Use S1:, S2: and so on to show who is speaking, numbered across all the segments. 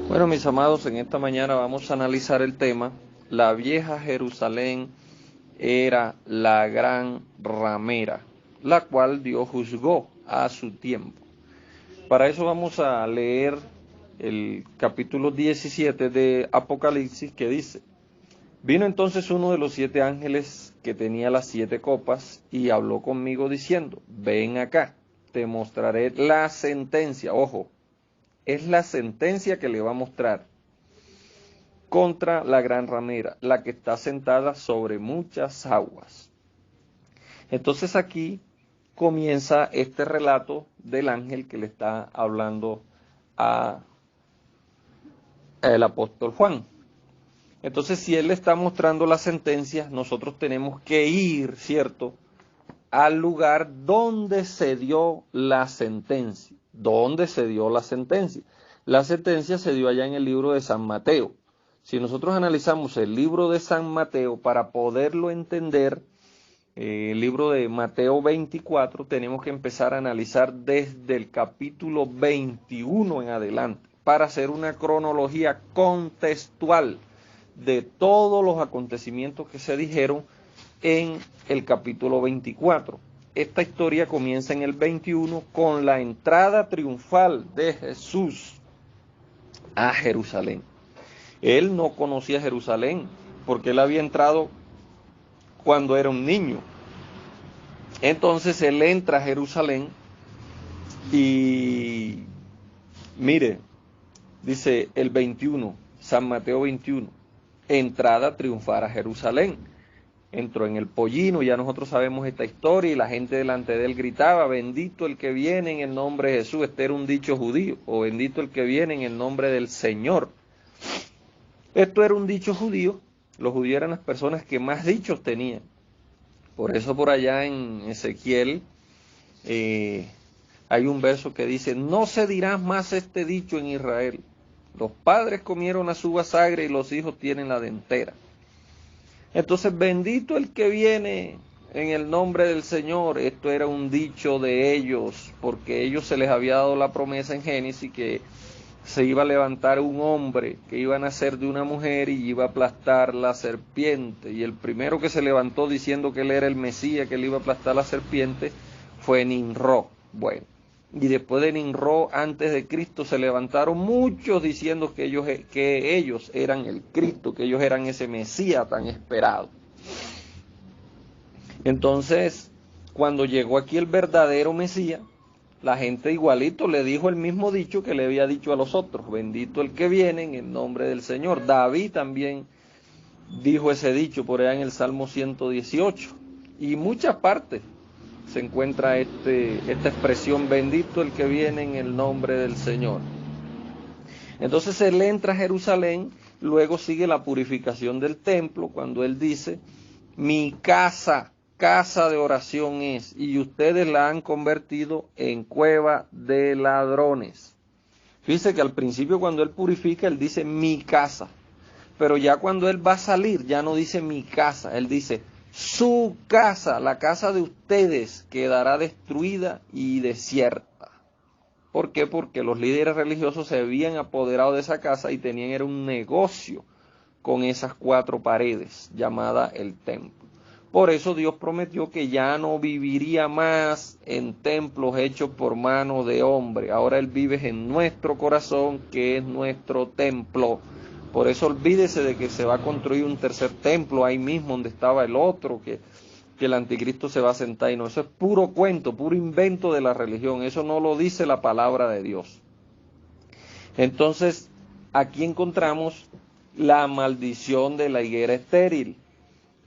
S1: Bueno, mis amados, en esta mañana vamos a analizar el tema. La vieja Jerusalén era la gran ramera, la cual Dios juzgó a su tiempo. Para eso vamos a leer el capítulo 17 de Apocalipsis, que dice: Vino entonces uno de los 7 ángeles que tenía las 7 copas y habló conmigo diciendo: Ven acá, te mostraré la sentencia. Ojo, es la sentencia que le va a mostrar contra la gran ramera, la que está sentada sobre muchas aguas. Entonces aquí comienza este relato del ángel que le está hablando a el apóstol Juan. Entonces, si él le está mostrando la sentencia, nosotros tenemos que ir, ¿cierto?, al lugar donde se dio la sentencia. ¿Dónde se dio la sentencia? La sentencia se dio allá en el libro de San Mateo. Si nosotros analizamos el libro de San Mateo para poderlo entender, el libro de Mateo 24, tenemos que empezar a analizar desde el capítulo 21 en adelante, para hacer una cronología contextual de todos los acontecimientos que se dijeron en el capítulo 24. Esta historia comienza en el 21 con la entrada triunfal de Jesús a Jerusalén. Él no conocía Jerusalén porque él había entrado cuando era un niño. Entonces él entra a Jerusalén y mire, dice el 21, San Mateo 21, entrada triunfal a Jerusalén. Entró en el pollino, ya nosotros sabemos esta historia, y la gente delante de él gritaba: bendito el que viene en el nombre de Jesús. Este era un dicho judío, o bendito el que viene en el nombre del Señor. Esto era un dicho judío. Los judíos eran las personas que más dichos tenían. Por eso por allá en Ezequiel hay un verso que dice: no se dirá más este dicho en Israel. Los padres comieron la uva sagre y los hijos tienen la dentera. Entonces, bendito el que viene en el nombre del Señor. Esto era un dicho de ellos, porque a ellos se les había dado la promesa en Génesis que se iba a levantar un hombre que iba a nacer de una mujer y iba a aplastar la serpiente. Y el primero que se levantó diciendo que él era el Mesías, que él iba a aplastar la serpiente, fue Nimrod. Bueno, y después de Nimrod, antes de Cristo, se levantaron muchos diciendo que ellos eran el Cristo, que ellos eran ese Mesías tan esperado. Entonces, cuando llegó aquí el verdadero Mesías, la gente igualito le dijo el mismo dicho que le había dicho a los otros: bendito el que viene en el nombre del Señor. David también dijo ese dicho por allá en el Salmo 118. Y muchas partes se encuentra esta expresión: bendito el que viene en el nombre del Señor. Entonces él entra a Jerusalén, luego sigue la purificación del templo, cuando él dice: mi casa de oración es, y ustedes la han convertido en cueva de ladrones. Fíjense que al principio, cuando él purifica, él dice mi casa, pero ya cuando él va a salir, ya no dice mi casa, él dice su casa, la casa de ustedes quedará destruida y desierta. ¿Por qué? Porque los líderes religiosos se habían apoderado de esa casa y tenían era un negocio con esas 4 paredes, llamada el templo. Por eso Dios prometió que ya no viviría más en templos hechos por mano de hombre. Ahora Él vive en nuestro corazón, que es nuestro templo. Por eso olvídese de que se va a construir un tercer templo ahí mismo donde estaba el otro, que el anticristo se va a sentar. Y no, eso es puro cuento, puro invento de la religión. Eso no lo dice la palabra de Dios. Entonces, aquí encontramos la maldición de la higuera estéril,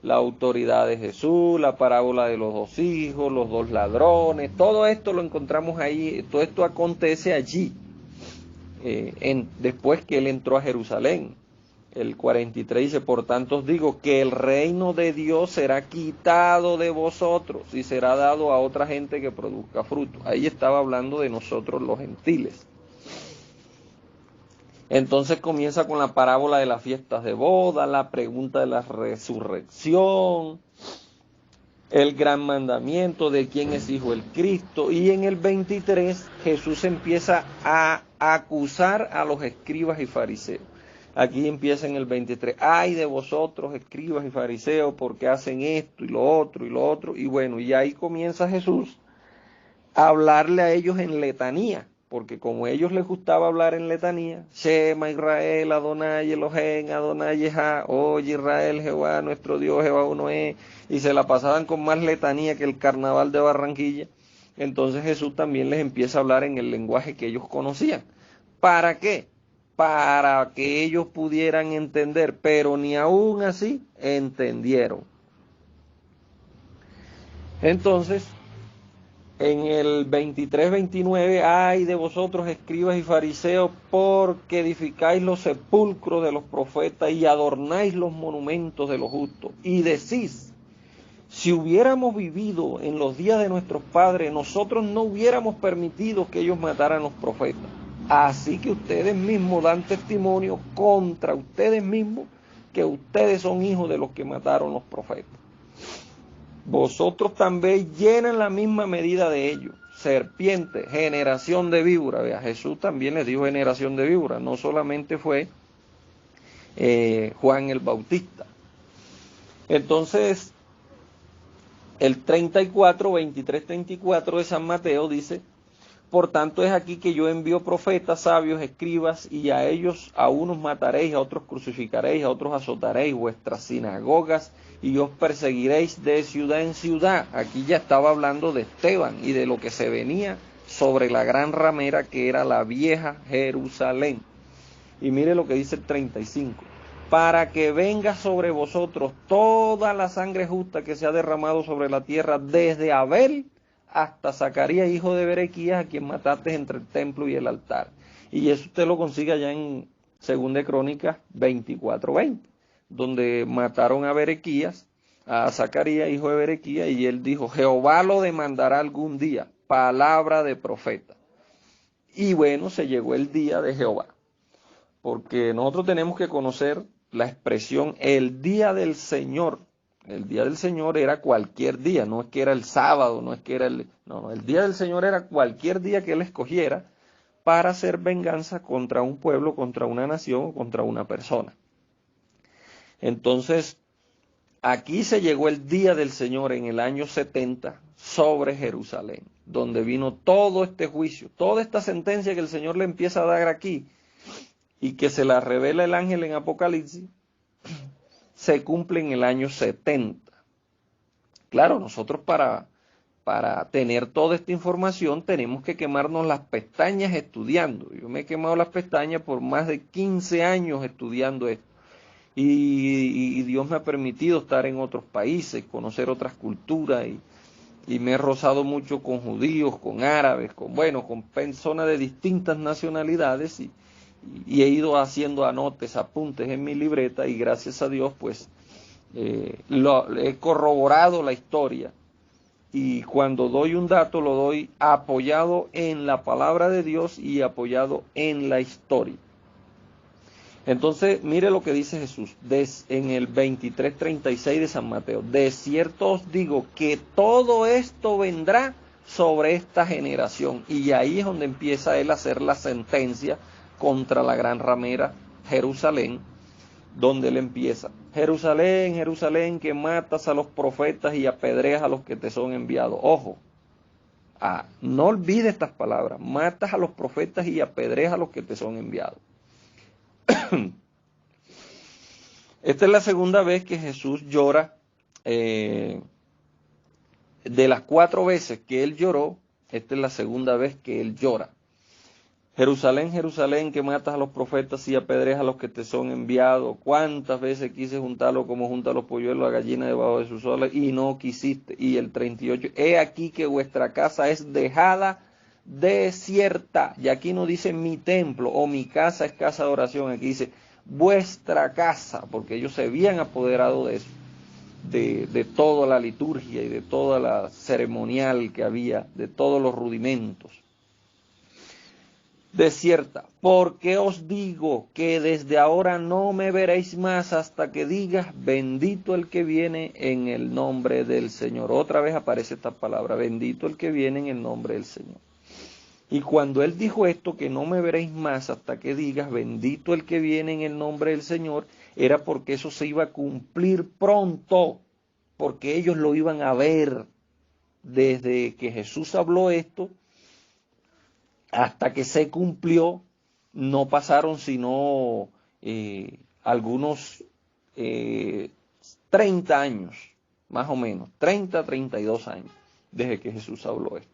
S1: la autoridad de Jesús, la parábola de los 2 hijos, los 2 ladrones. Todo esto lo encontramos ahí. Todo esto acontece allí, después que él entró a Jerusalén. El 43 dice: por tanto os digo que el reino de Dios será quitado de vosotros y será dado a otra gente que produzca fruto. Ahí estaba hablando de nosotros los gentiles. Entonces comienza con la parábola de las fiestas de boda, la pregunta de la resurrección. el gran mandamiento de quién es hijo el Cristo. Y en el 23 Jesús empieza a acusar a los escribas y fariseos. Aquí empieza en el 23, ay de vosotros escribas y fariseos, porque hacen esto y lo otro y lo otro. Y bueno, y ahí comienza Jesús a hablarle a ellos en letanía, porque como a ellos les gustaba hablar en letanía, Shema Israel, Adonai Elohim, Adonai Ejá, oye Israel, Jehová nuestro Dios, Jehová uno es, y se la pasaban con más letanía que el carnaval de Barranquilla. Entonces Jesús también les empieza a hablar en el lenguaje que ellos conocían. ¿Para qué? Para que ellos pudieran entender, pero ni aún así entendieron. Entonces, en el 23-29, ay de vosotros escribas y fariseos, porque edificáis los sepulcros de los profetas y adornáis los monumentos de los justos. Y decís, si hubiéramos vivido en los días de nuestros padres, nosotros no hubiéramos permitido que ellos mataran a los profetas. Así que ustedes mismos dan testimonio contra ustedes mismos que ustedes son hijos de los que mataron los profetas. Vosotros también llenan la misma medida de ellos. Serpiente, generación de víbora. Vea, Jesús también les dijo generación de víbora. No solamente fue Juan el Bautista. Entonces, el 34, 23, 34 de San Mateo dice, por tanto es aquí que yo envío profetas, sabios, escribas, y a ellos a unos mataréis, a otros crucificaréis, a otros azotaréis vuestras sinagogas, y os perseguiréis de ciudad en ciudad. Aquí ya estaba hablando de Esteban y de lo que se venía sobre la gran ramera que era la vieja Jerusalén. Y mire lo que dice el 35. Para que venga sobre vosotros toda la sangre justa que se ha derramado sobre la tierra, desde Abel hasta Zacarías, hijo de Berequías, a quien mataste entre el templo y el altar. Y eso usted lo consigue allá en 2 Crónicas 24:20, donde mataron a Berequías, a Zacarías, hijo de Berequías, y él dijo, Jehová lo demandará algún día, palabra de profeta. Y bueno, se llegó el día de Jehová, porque nosotros tenemos que conocer la expresión el día del Señor. El día del Señor era cualquier día, no es que era el sábado, no es que era el día del Señor era cualquier día que Él escogiera para hacer venganza contra un pueblo, contra una nación o contra una persona. Entonces, aquí se llegó el día del Señor en el año 70 sobre Jerusalén, donde vino todo este juicio, toda esta sentencia que el Señor le empieza a dar aquí y que se la revela el ángel en Apocalipsis, se cumple en el año 70. Claro, nosotros para tener toda esta información tenemos que quemarnos las pestañas estudiando. Yo me he quemado las pestañas por más de 15 años estudiando esto. Y Dios me ha permitido estar en otros países, conocer otras culturas y me he rozado mucho con judíos, con árabes, con personas de distintas nacionalidades y he ido haciendo anotes, apuntes en mi libreta y gracias a Dios pues he corroborado la historia y cuando doy un dato lo doy apoyado en la palabra de Dios y apoyado en la historia. Entonces mire lo que dice Jesús en el 23:36 de San Mateo, de cierto os digo que todo esto vendrá sobre esta generación, y ahí es donde empieza él a hacer la sentencia contra la gran ramera Jerusalén, donde él empieza, Jerusalén, Jerusalén, que matas a los profetas y apedreas a los que te son enviados. Ojo, no olvides estas palabras, matas a los profetas y apedreas a los que te son enviados. Esta es la segunda vez que Jesús llora, de las 4 veces que él lloró, esta es la segunda vez que él llora. Jerusalén, Jerusalén, que matas a los profetas y apedreas a los que te son enviados. ¿Cuántas veces quise juntarlo como junta los polluelos a gallina debajo de sus alas y no quisiste? Y el 38, he aquí que vuestra casa es dejada desierta. Y aquí no dice mi templo o mi casa es casa de oración, aquí dice vuestra casa, porque ellos se habían apoderado de eso, de toda la liturgia y de toda la ceremonial que había, de todos los rudimentos. desierta. Porque os digo que desde ahora no me veréis más hasta que digas, bendito el que viene en el nombre del Señor. Otra vez aparece esta palabra, bendito el que viene en el nombre del Señor. Y cuando él dijo esto, que no me veréis más hasta que digas, bendito el que viene en el nombre del Señor, era porque eso se iba a cumplir pronto, porque ellos lo iban a ver. Desde que Jesús habló esto, hasta que se cumplió, no pasaron sino algunos 30 años, más o menos, 32 años, desde que Jesús habló esto.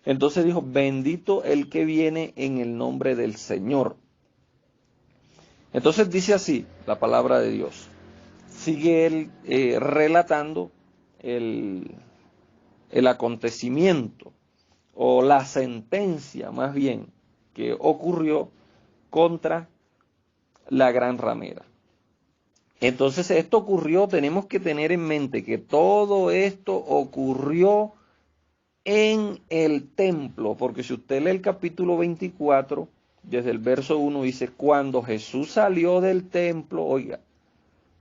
S1: Entonces dijo, bendito el que viene en el nombre del Señor. Entonces dice así la palabra de Dios. Sigue él relatando el acontecimiento, o la sentencia más bien, que ocurrió contra la gran ramera. Entonces esto ocurrió, tenemos que tener en mente que todo esto ocurrió en el templo, porque si usted lee el capítulo 24, desde el verso 1 dice, cuando Jesús salió del templo, oiga,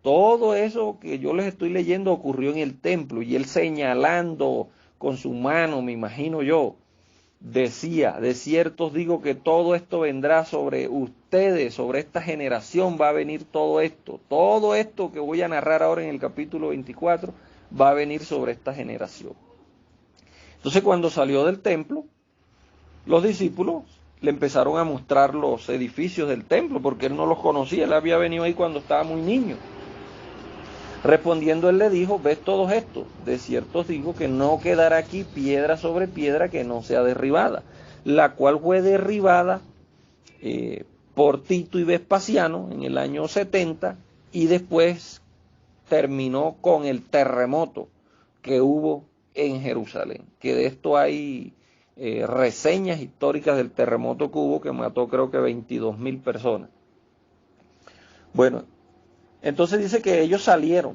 S1: todo eso que yo les estoy leyendo ocurrió en el templo, y él señalando con su mano, me imagino yo, decía, de cierto os digo que todo esto vendrá sobre ustedes, sobre esta generación va a venir todo esto que voy a narrar ahora en el capítulo 24, va a venir sobre esta generación. Entonces cuando salió del templo, los discípulos le empezaron a mostrar los edificios del templo, porque él no los conocía, él había venido ahí cuando estaba muy niño. Respondiendo él le dijo, ¿ves todos estos? De cierto os digo que no quedará aquí piedra sobre piedra que no sea derribada, la cual fue derribada por Tito y Vespasiano en el año 70, y después terminó con el terremoto que hubo en Jerusalén, que de esto hay reseñas históricas del terremoto que hubo, que mató creo que 22.000 personas. Bueno, entonces dice que ellos salieron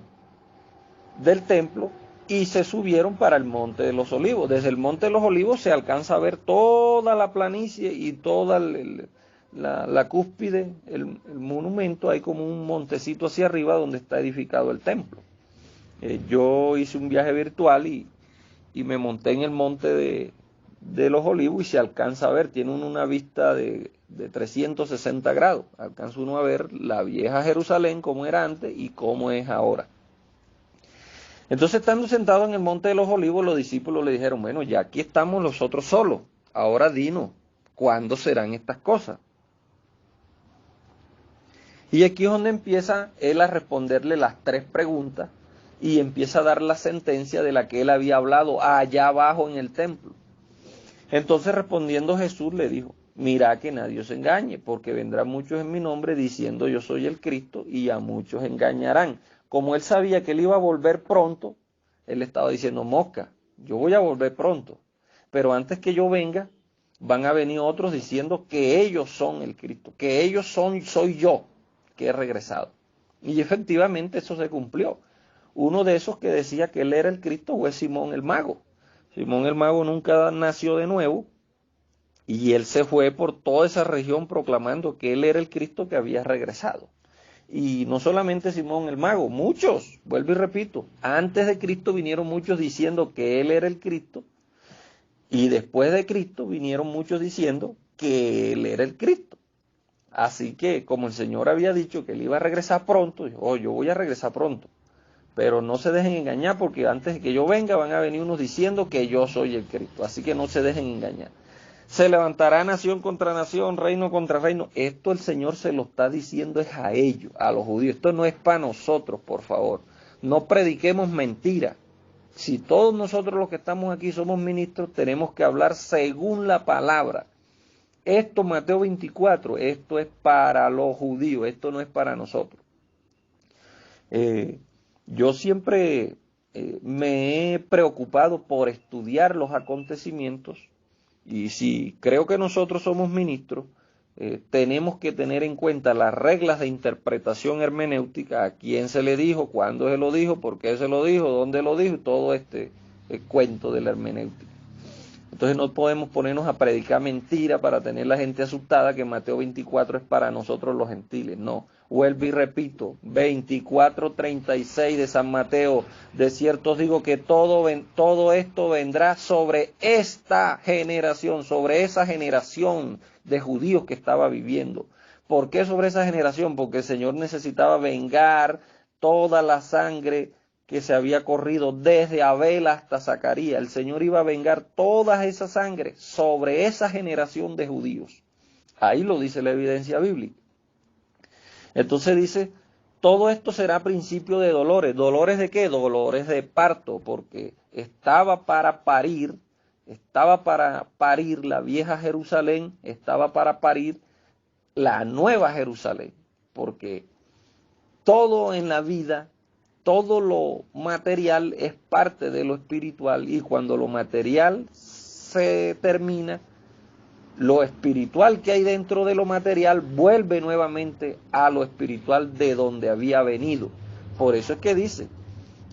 S1: del templo y se subieron para el Monte de los Olivos. Desde el Monte de los Olivos se alcanza a ver toda la planicie y toda la cúspide, el monumento. Hay como un montecito hacia arriba donde está edificado el templo. Yo hice un viaje virtual y me monté en el Monte de los Olivos y se alcanza a ver, tiene una vista de 360 grados, alcanza uno a ver la vieja Jerusalén como era antes y cómo es ahora. Entonces, estando sentados en el Monte de los Olivos, los discípulos le dijeron, bueno, ya aquí estamos nosotros solos, ahora dinos, ¿cuándo serán estas cosas? Y aquí es donde empieza él a responderle las tres preguntas y empieza a dar la sentencia de la que él había hablado allá abajo en el templo. Entonces respondiendo Jesús le dijo, mira que nadie os engañe, porque vendrán muchos en mi nombre diciendo yo soy el Cristo, y a muchos engañarán. Como él sabía que él iba a volver pronto, él estaba diciendo, mosca, yo voy a volver pronto, pero antes que yo venga, van a venir otros diciendo que ellos son el Cristo, que ellos soy yo, que he regresado. Y efectivamente eso se cumplió. Uno de esos que decía que él era el Cristo fue Simón el Mago. Simón el Mago nunca nació de nuevo y él se fue por toda esa región proclamando que él era el Cristo que había regresado. Y no solamente Simón el Mago, muchos, vuelvo y repito, antes de Cristo vinieron muchos diciendo que él era el Cristo, y después de Cristo vinieron muchos diciendo que él era el Cristo. Así que como el Señor había dicho que él iba a regresar pronto, dijo, oh, yo voy a regresar pronto. Pero no se dejen engañar, porque antes de que yo venga van a venir unos diciendo que yo soy el Cristo. Así que no se dejen engañar. Se levantará nación contra nación, reino contra reino. Esto el Señor se lo está diciendo es a ellos, a los judíos. Esto no es para nosotros, por favor. No prediquemos mentiras. Si todos nosotros los que estamos aquí somos ministros, tenemos que hablar según la palabra. Esto, Mateo 24, esto es para los judíos, esto no es para nosotros. Yo siempre me he preocupado por estudiar los acontecimientos, y si creo que nosotros somos ministros, tenemos que tener en cuenta las reglas de interpretación hermenéutica, a quién se le dijo, cuándo se lo dijo, por qué se lo dijo, dónde lo dijo, todo este cuento de la hermenéutica. Entonces no podemos ponernos a predicar mentira para tener la gente asustada que Mateo 24 es para nosotros los gentiles. No, vuelvo y repito, 24:36 de San Mateo, de cierto os digo que todo esto vendrá sobre esta generación, sobre esa generación de judíos que estaba viviendo. ¿Por qué sobre esa generación? Porque el Señor necesitaba vengar toda la sangre que se había corrido desde Abel hasta Zacarías. El Señor iba a vengar toda esa sangre sobre esa generación de judíos. Ahí lo dice la evidencia bíblica. Entonces dice, todo esto será principio de dolores. ¿Dolores de qué? Dolores de parto, porque estaba para parir la vieja Jerusalén, estaba para parir la nueva Jerusalén, porque todo en la vida, todo lo material es parte de lo espiritual, y cuando lo material se termina, lo espiritual que hay dentro de lo material vuelve nuevamente a lo espiritual de donde había venido. Por eso es que dice,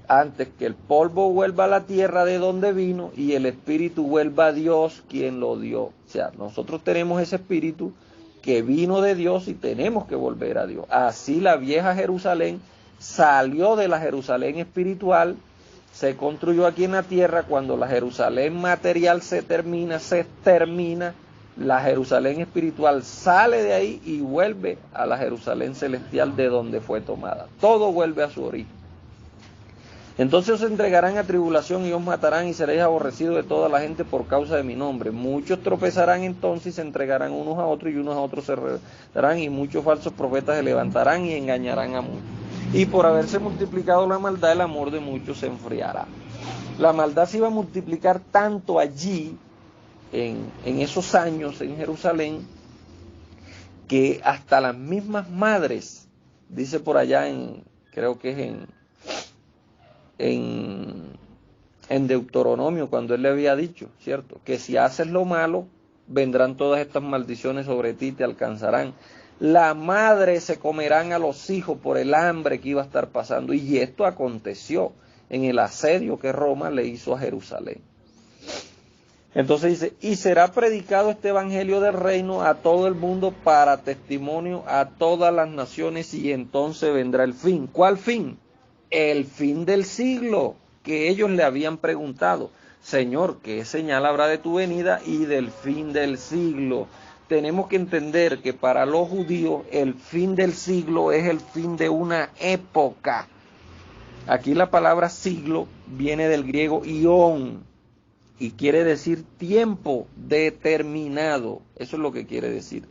S1: antes que el polvo vuelva a la tierra de donde vino y el espíritu vuelva a Dios quien lo dio. O sea, nosotros tenemos ese espíritu que vino de Dios y tenemos que volver a Dios. Así la vieja Jerusalén salió de la Jerusalén espiritual, se construyó aquí en la tierra. Cuando la Jerusalén material se termina, la Jerusalén espiritual sale de ahí y vuelve a la Jerusalén celestial de donde fue tomada. Todo vuelve a su origen. Entonces os entregarán a tribulación y os matarán y seréis aborrecidos de toda la gente por causa de mi nombre. Muchos tropezarán entonces y se entregarán unos a otros y unos a otros se rebelarán y muchos falsos profetas se levantarán y engañarán a muchos. Y por haberse multiplicado la maldad, el amor de muchos se enfriará. La maldad se iba a multiplicar tanto allí, en esos años en Jerusalén, que hasta las mismas madres, dice por allá creo que es en Deuteronomio, cuando él le había dicho, ¿cierto? Que si haces lo malo, vendrán todas estas maldiciones sobre ti y te alcanzarán. La madre se comerán a los hijos por el hambre que iba a estar pasando. Y esto aconteció en el asedio que Roma le hizo a Jerusalén. Entonces dice, y será predicado este evangelio del reino a todo el mundo para testimonio a todas las naciones y entonces vendrá el fin. ¿Cuál fin? El fin del siglo, que ellos le habían preguntado. Señor, ¿qué señal habrá de tu venida y del fin del siglo? Tenemos que entender que para los judíos el fin del siglo es el fin de una época. Aquí la palabra siglo viene del griego ión y quiere decir tiempo determinado. Eso es lo que quiere decir.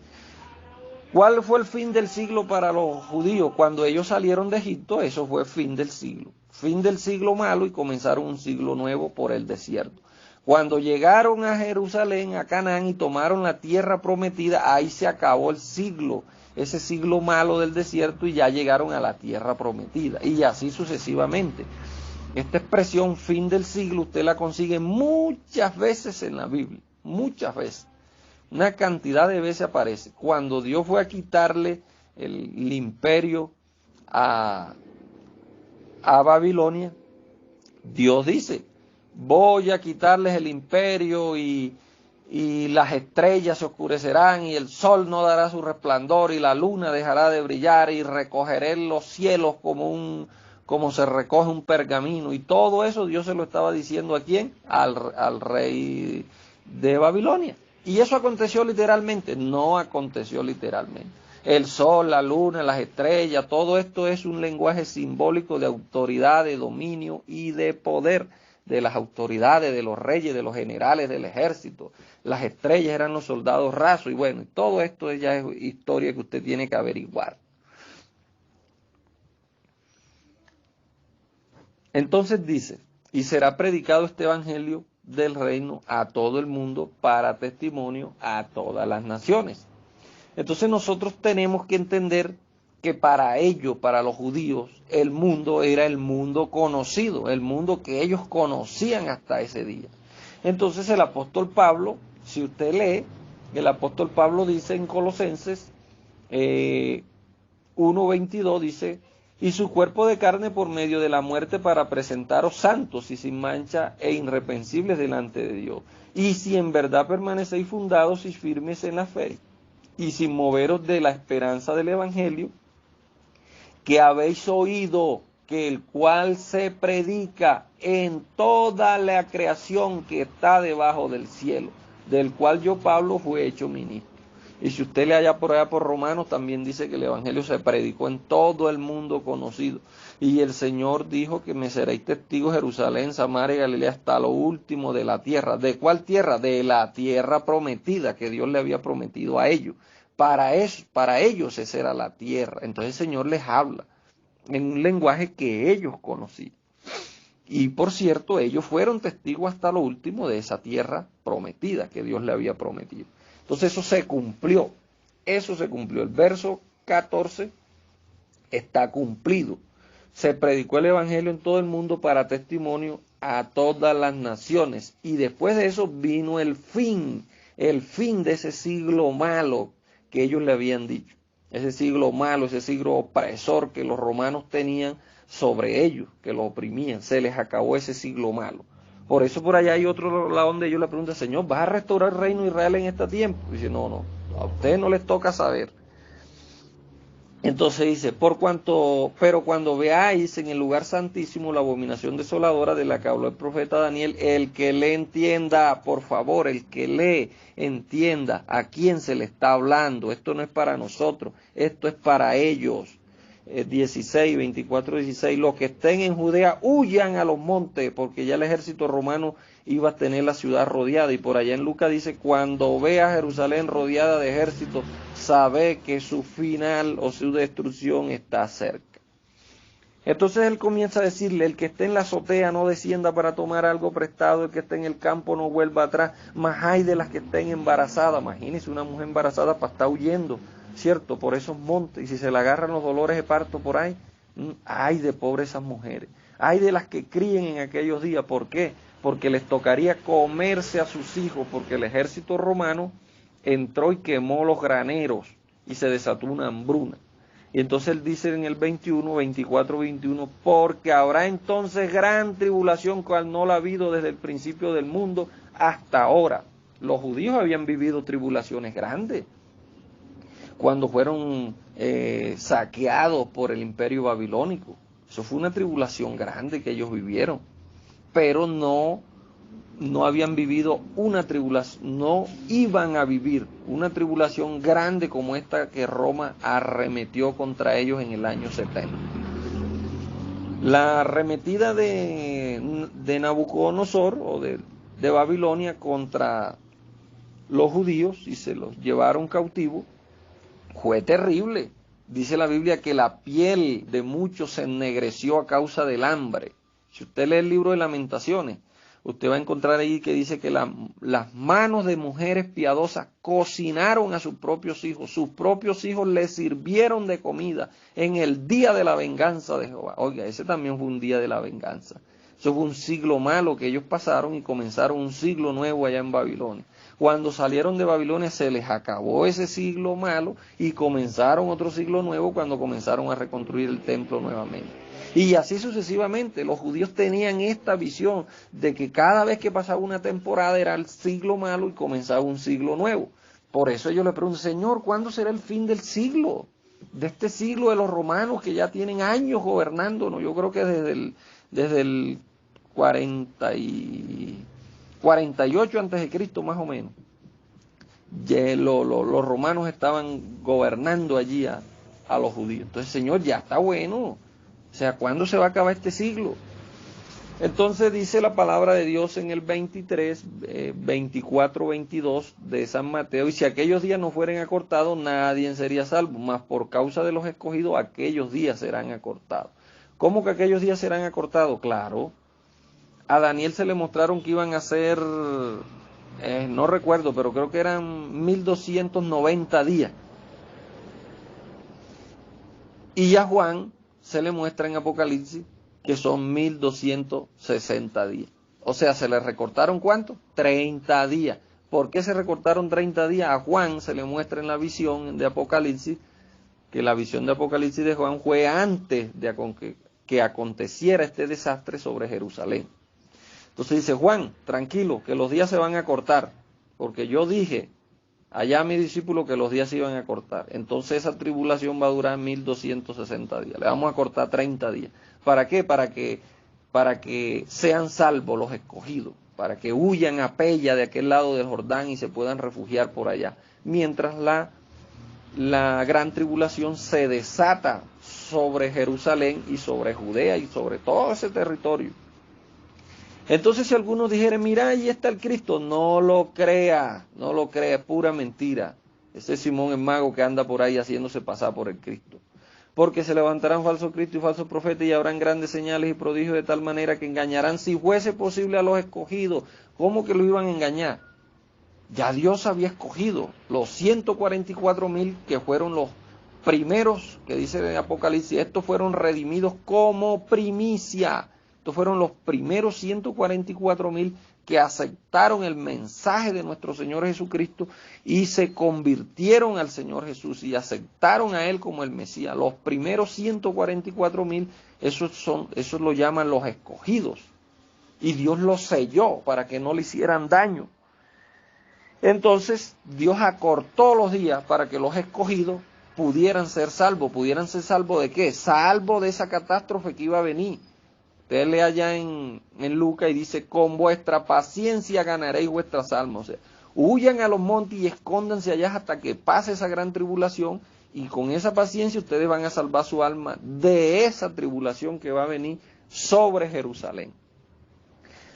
S1: ¿Cuál fue el fin del siglo para los judíos? Cuando ellos salieron de Egipto, eso fue fin del siglo. Fin del siglo malo y comenzaron un siglo nuevo por el desierto. Cuando llegaron a Jerusalén, a Canaán y tomaron la tierra prometida, ahí se acabó el siglo, ese siglo malo del desierto y ya llegaron a la tierra prometida. Y así sucesivamente. Esta expresión fin del siglo usted la consigue muchas veces en la Biblia, muchas veces. Una cantidad de veces aparece. Cuando Dios fue a quitarle el imperio a Babilonia, Dios dice, voy a quitarles el imperio y las estrellas se oscurecerán y el sol no dará su resplandor y la luna dejará de brillar y recogeré los cielos como se recoge un pergamino. Y todo eso Dios se lo estaba diciendo ¿a quién? Al rey de Babilonia. ¿Y eso aconteció literalmente? No aconteció literalmente. El sol, la luna, las estrellas, todo esto es un lenguaje simbólico de autoridad, de dominio y de poder de las autoridades, de los reyes, de los generales, del ejército. Las estrellas eran los soldados rasos y bueno, todo esto ya es historia que usted tiene que averiguar. Entonces dice, y será predicado este evangelio del reino a todo el mundo para testimonio a todas las naciones. Entonces nosotros tenemos que entender que para ellos, para los judíos, el mundo era el mundo conocido, el mundo que ellos conocían hasta ese día. Entonces el apóstol Pablo, si usted lee, el apóstol Pablo dice en Colosenses 1:22, dice y su cuerpo de carne por medio de la muerte para presentaros santos y sin mancha e irreprensibles delante de Dios. Y si en verdad permanecéis fundados y firmes en la fe, y sin moveros de la esperanza del Evangelio, que habéis oído, que el cual se predica en toda la creación que está debajo del cielo, del cual yo, Pablo, fui hecho ministro. Y si usted lee allá por Romanos, también dice que el Evangelio se predicó en todo el mundo conocido. Y el Señor dijo que me seréis testigos Jerusalén, Samaria y Galilea hasta lo último de la tierra. ¿De cuál tierra? De la tierra prometida que Dios le había prometido a ellos. Para ellos esa era la tierra. Entonces el Señor les habla en un lenguaje que ellos conocían. Y por cierto, ellos fueron testigos hasta lo último de esa tierra prometida que Dios le había prometido. Entonces eso se cumplió. El verso 14 está cumplido. Se predicó el Evangelio en todo el mundo para testimonio a todas las naciones. Y después de eso vino el fin de ese siglo malo que ellos le habían dicho. Ese siglo malo, ese siglo opresor que los romanos tenían sobre ellos, que los oprimían. Se les acabó ese siglo malo. Por eso por allá hay otro lado donde ellos le preguntan, Señor, ¿vas a restaurar el reino de Israel en este tiempo? Y dice, no, a ustedes no les toca saber. Entonces dice, pero cuando veáis en el lugar santísimo la abominación desoladora de la que habló el profeta Daniel, el que le entienda, por favor, el que le entienda a quién se le está hablando. Esto no es para nosotros, esto es para ellos. 24, 16, los que estén en Judea huyan a los montes, porque ya el ejército romano iba a tener la ciudad rodeada. Y por allá en Lucas dice, cuando vea Jerusalén rodeada de ejércitos, sabe que su final o su destrucción está cerca. Entonces él comienza a decirle, el que esté en la azotea no descienda para tomar algo prestado, el que esté en el campo no vuelva atrás, más hay de las que estén embarazadas. Imagínense una mujer embarazada para estar huyendo, ¿cierto? Por esos montes, y si se le agarran los dolores de parto por ahí, ay de pobres esas mujeres, ay de las que críen en aquellos días. ¿Por qué? Porque les tocaría comerse a sus hijos, porque el ejército romano entró y quemó los graneros y se desató una hambruna. Y entonces él dice en el 24, 21, porque habrá entonces gran tribulación cual no la ha habido desde el principio del mundo hasta ahora. Los judíos habían vivido tribulaciones grandes cuando fueron saqueados por el imperio babilónico. Eso fue una tribulación grande que ellos vivieron, pero no habían vivido una tribulación, no iban a vivir una tribulación grande como esta que Roma arremetió contra ellos en el año 70. La arremetida de Nabucodonosor o de Babilonia contra los judíos y se los llevaron cautivos fue terrible. Dice la Biblia que la piel de muchos se ennegreció a causa del hambre. Si usted lee el libro de Lamentaciones, usted va a encontrar ahí que dice que las manos de mujeres piadosas cocinaron a sus propios hijos les sirvieron de comida en el día de la venganza de Jehová. Oiga, ese también fue un día de la venganza. Eso fue un siglo malo que ellos pasaron y comenzaron un siglo nuevo allá en Babilonia. Cuando salieron de Babilonia se les acabó ese siglo malo y comenzaron otro siglo nuevo cuando comenzaron a reconstruir el templo nuevamente. Y así sucesivamente, los judíos tenían esta visión de que cada vez que pasaba una temporada era el siglo malo y comenzaba un siglo nuevo. Por eso ellos le preguntan, Señor, ¿cuándo será el fin del siglo? De este siglo de los romanos que ya tienen años gobernándonos. Yo creo que desde el 48 antes de Cristo más o menos. Ya los romanos estaban gobernando allí a los judíos. Entonces, Señor, ya está bueno. O sea, ¿cuándo se va a acabar este siglo? Entonces dice la palabra de Dios en el 24, 22 de San Mateo, y si aquellos días no fueren acortados, nadie sería salvo, mas por causa de los escogidos, aquellos días serán acortados. ¿Cómo que aquellos días serán acortados? Claro, a Daniel se le mostraron que iban a ser, no recuerdo, pero creo que eran 1290 días. Y a Juan se le muestra en Apocalipsis que son 1260 días. O sea, ¿se le recortaron cuánto? 30 días. ¿Por qué se recortaron 30 días? A Juan se le muestra en la visión de Apocalipsis que la visión de Apocalipsis de Juan fue antes de que aconteciera este desastre sobre Jerusalén. Entonces dice, Juan, tranquilo, que los días se van a cortar, porque yo dije allá a mi discípulo que los días se iban a cortar. Entonces esa tribulación va a durar 1260 días. Le vamos a cortar 30 días. ¿Para qué? Para que sean salvos los escogidos, para que huyan a Pella de aquel lado del Jordán y se puedan refugiar por allá. Mientras la gran tribulación se desata sobre Jerusalén y sobre Judea y sobre todo ese territorio. Entonces si algunos dijeren, mira, ahí está el Cristo, no lo crea, es pura mentira. Ese es Simón el mago que anda por ahí haciéndose pasar por el Cristo. Porque se levantarán falsos cristos y falsos profetas y habrán grandes señales y prodigios de tal manera que engañarán, si fuese posible, a los escogidos. ¿Cómo que lo iban a engañar? Ya Dios había escogido los 144,000 que fueron los primeros, que dice en Apocalipsis, estos fueron redimidos como primicia. Estos fueron los primeros 144,000 que aceptaron el mensaje de nuestro Señor Jesucristo y se convirtieron al Señor Jesús y aceptaron a Él como el Mesías. Los primeros 144,000, esos lo llaman los escogidos. Y Dios los selló para que no le hicieran daño. Entonces Dios acortó los días para que los escogidos pudieran ser salvos. ¿Pudieran ser salvos de qué? Salvo de esa catástrofe que iba a venir. Usted lee allá en Lucas y dice, con vuestra paciencia ganaréis vuestras almas. O sea, huyan a los montes y escóndanse allá hasta que pase esa gran tribulación y con esa paciencia ustedes van a salvar su alma de esa tribulación que va a venir sobre Jerusalén.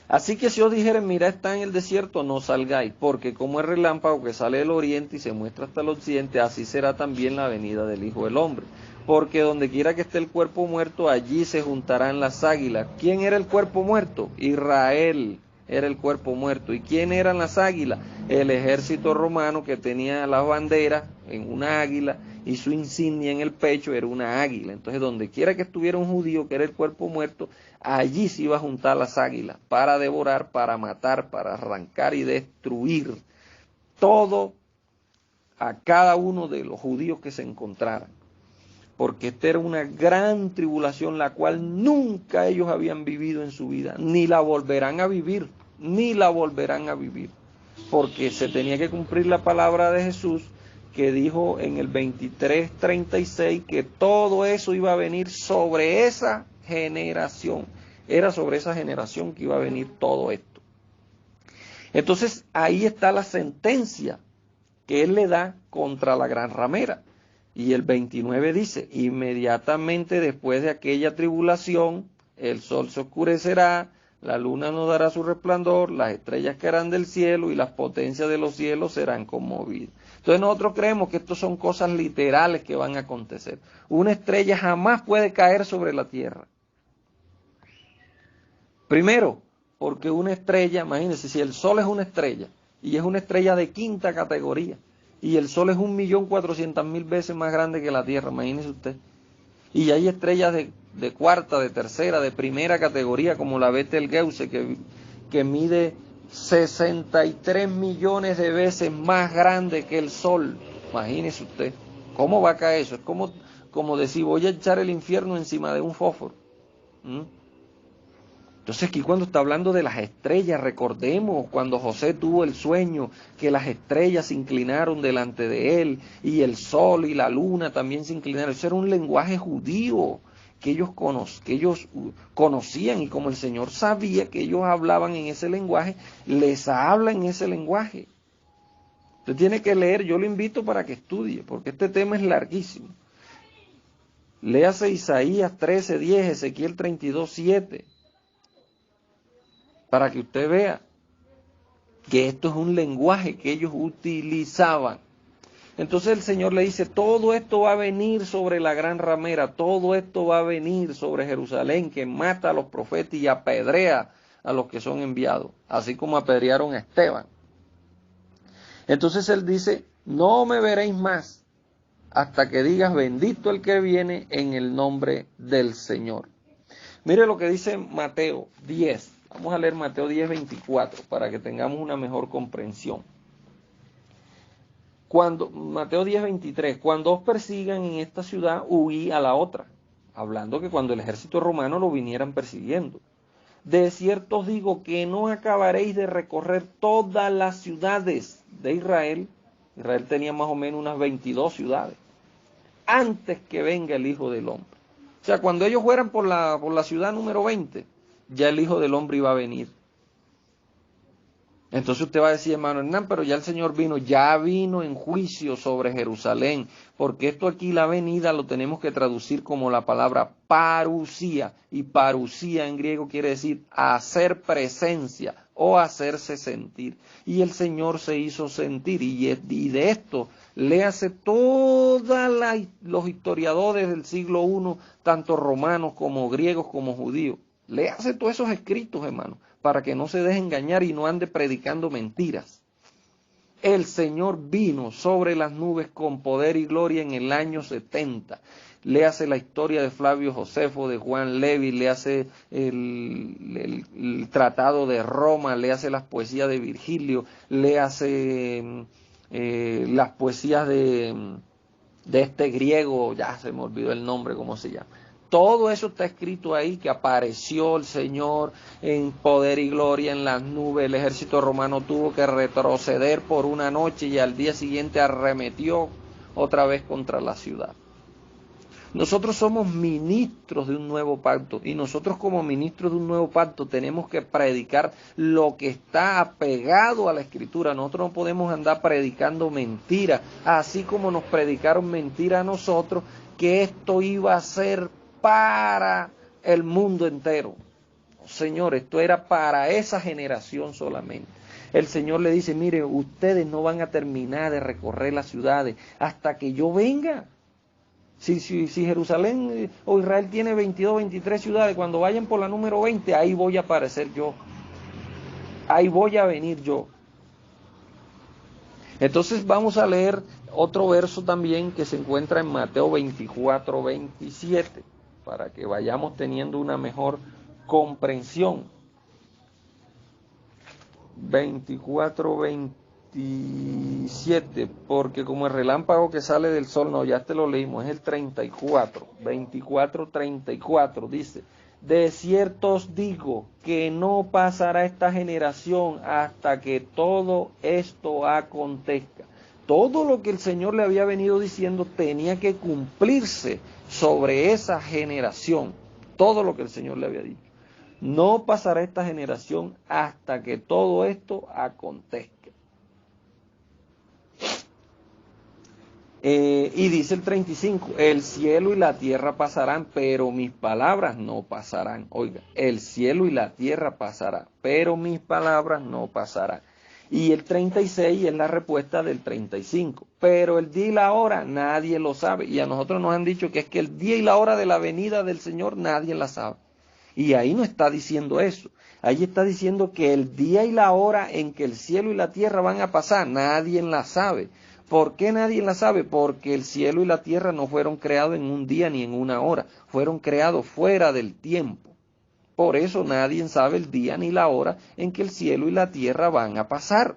S1: Así que si os dijeren, mira, está en el desierto, no salgáis, porque como el relámpago que sale del oriente y se muestra hasta el occidente, así será también la venida del Hijo del Hombre. Porque donde quiera que esté el cuerpo muerto, allí se juntarán las águilas. ¿Quién era el cuerpo muerto? Israel era el cuerpo muerto. ¿Y quién eran las águilas? El ejército romano que tenía las banderas en una águila y su insignia en el pecho era una águila. Entonces donde quiera que estuviera un judío que era el cuerpo muerto, allí se iba a juntar las águilas para devorar, para matar, para arrancar y destruir todo a cada uno de los judíos que se encontraran. Porque esta era una gran tribulación la cual nunca ellos habían vivido en su vida, ni la volverán a vivir, porque se tenía que cumplir la palabra de Jesús que dijo en el 23:36 que todo eso iba a venir sobre esa generación, era sobre esa generación que iba a venir todo esto. Entonces ahí está la sentencia que él le da contra la gran ramera. Y el 29 dice, inmediatamente después de aquella tribulación, el sol se oscurecerá, la luna no dará su resplandor, las estrellas caerán del cielo y las potencias de los cielos serán conmovidas. Entonces nosotros creemos que esto son cosas literales que van a acontecer. Una estrella jamás puede caer sobre la tierra. Primero, porque una estrella, imagínense, si el sol es una estrella, y es una estrella de quinta categoría, y el sol es 1.400.000 veces más grande que la Tierra, imagínese usted. Y hay estrellas de cuarta, de tercera, de primera categoría, como la Betelgeuse, que mide 63 millones de veces más grande que el sol. Imagínese usted. ¿Cómo va a caer eso? Es como decir, voy a echar el infierno encima de un fósforo. Entonces aquí cuando está hablando de las estrellas, recordemos cuando José tuvo el sueño que las estrellas se inclinaron delante de él y el sol y la luna también se inclinaron. Eso era un lenguaje judío que ellos conocían y como el Señor sabía que ellos hablaban en ese lenguaje, les habla en ese lenguaje. Usted tiene que leer, yo lo invito para que estudie, porque este tema es larguísimo. Léase Isaías 13:10, Ezequiel 32:7. Para que usted vea que esto es un lenguaje que ellos utilizaban. Entonces el Señor le dice, todo esto va a venir sobre la gran ramera, todo esto va a venir sobre Jerusalén, que mata a los profetas y apedrea a los que son enviados, así como apedrearon a Esteban. Entonces él dice, no me veréis más hasta que digas, bendito el que viene en el nombre del Señor. Mire lo que dice Mateo 10. Vamos a leer Mateo 10:24 para que tengamos una mejor comprensión. Mateo 10:23, cuando os persigan en esta ciudad, huí a la otra. Hablando que cuando el ejército romano lo vinieran persiguiendo. De cierto os digo que no acabaréis de recorrer todas las ciudades de Israel. Israel tenía más o menos unas 22 ciudades. Antes que venga el Hijo del Hombre. O sea, cuando ellos fueran por la ciudad número 20, ya el Hijo del Hombre iba a venir. Entonces usted va a decir, hermano Hernán, pero ya el Señor ya vino en juicio sobre Jerusalén, porque esto aquí, la venida, lo tenemos que traducir como la palabra parusía, y parusía en griego quiere decir hacer presencia o hacerse sentir. Y el Señor se hizo sentir, y de esto léase todos los historiadores del siglo I, tanto romanos como griegos como judíos. Léase todos esos escritos, hermano, para que no se deje engañar y no ande predicando mentiras. El Señor vino sobre las nubes con poder y gloria en el año 70. Léase la historia de Flavio Josefo, de Juan Levi, léase el Tratado de Roma, léase las poesías de Virgilio, léase las poesías de este griego, ya se me olvidó el nombre, ¿cómo se llama? Todo eso está escrito ahí, que apareció el Señor en poder y gloria en las nubes. El ejército romano tuvo que retroceder por una noche y al día siguiente arremetió otra vez contra la ciudad. Nosotros somos ministros de un nuevo pacto, y nosotros como ministros de un nuevo pacto tenemos que predicar lo que está apegado a la Escritura. Nosotros no podemos andar predicando mentiras, así como nos predicaron mentira a nosotros, que esto iba a ser para el mundo entero. Señor, esto era para esa generación solamente. El Señor le dice, mire, ustedes no van a terminar de recorrer las ciudades hasta que yo venga. Si Jerusalén o Israel tiene 22, 23 ciudades, cuando vayan por la número 20, ahí voy a aparecer yo. Ahí voy a venir yo. Entonces vamos a leer otro verso también que se encuentra en Mateo 24, 27, para que vayamos teniendo una mejor comprensión. 24, 27, porque como el relámpago que sale del sol, no, ya te lo leímos, es el 34, 24, 34, dice, de cierto os digo que no pasará esta generación hasta que todo esto acontezca. Todo lo que el Señor le había venido diciendo tenía que cumplirse sobre esa generación. Todo lo que el Señor le había dicho. No pasará esta generación hasta que todo esto acontezca. Y dice el 35, el cielo y la tierra pasarán, pero mis palabras no pasarán. Oiga, el cielo y la tierra pasarán, pero mis palabras no pasarán. Y el 36 es la respuesta del 35. Pero el día y la hora nadie lo sabe. Y a nosotros nos han dicho que es que el día y la hora de la venida del Señor nadie la sabe. Y ahí no está diciendo eso. Ahí está diciendo que el día y la hora en que el cielo y la tierra van a pasar, nadie la sabe. ¿Por qué nadie la sabe? Porque el cielo y la tierra no fueron creados en un día ni en una hora. Fueron creados fuera del tiempo. Por eso nadie sabe el día ni la hora en que el cielo y la tierra van a pasar.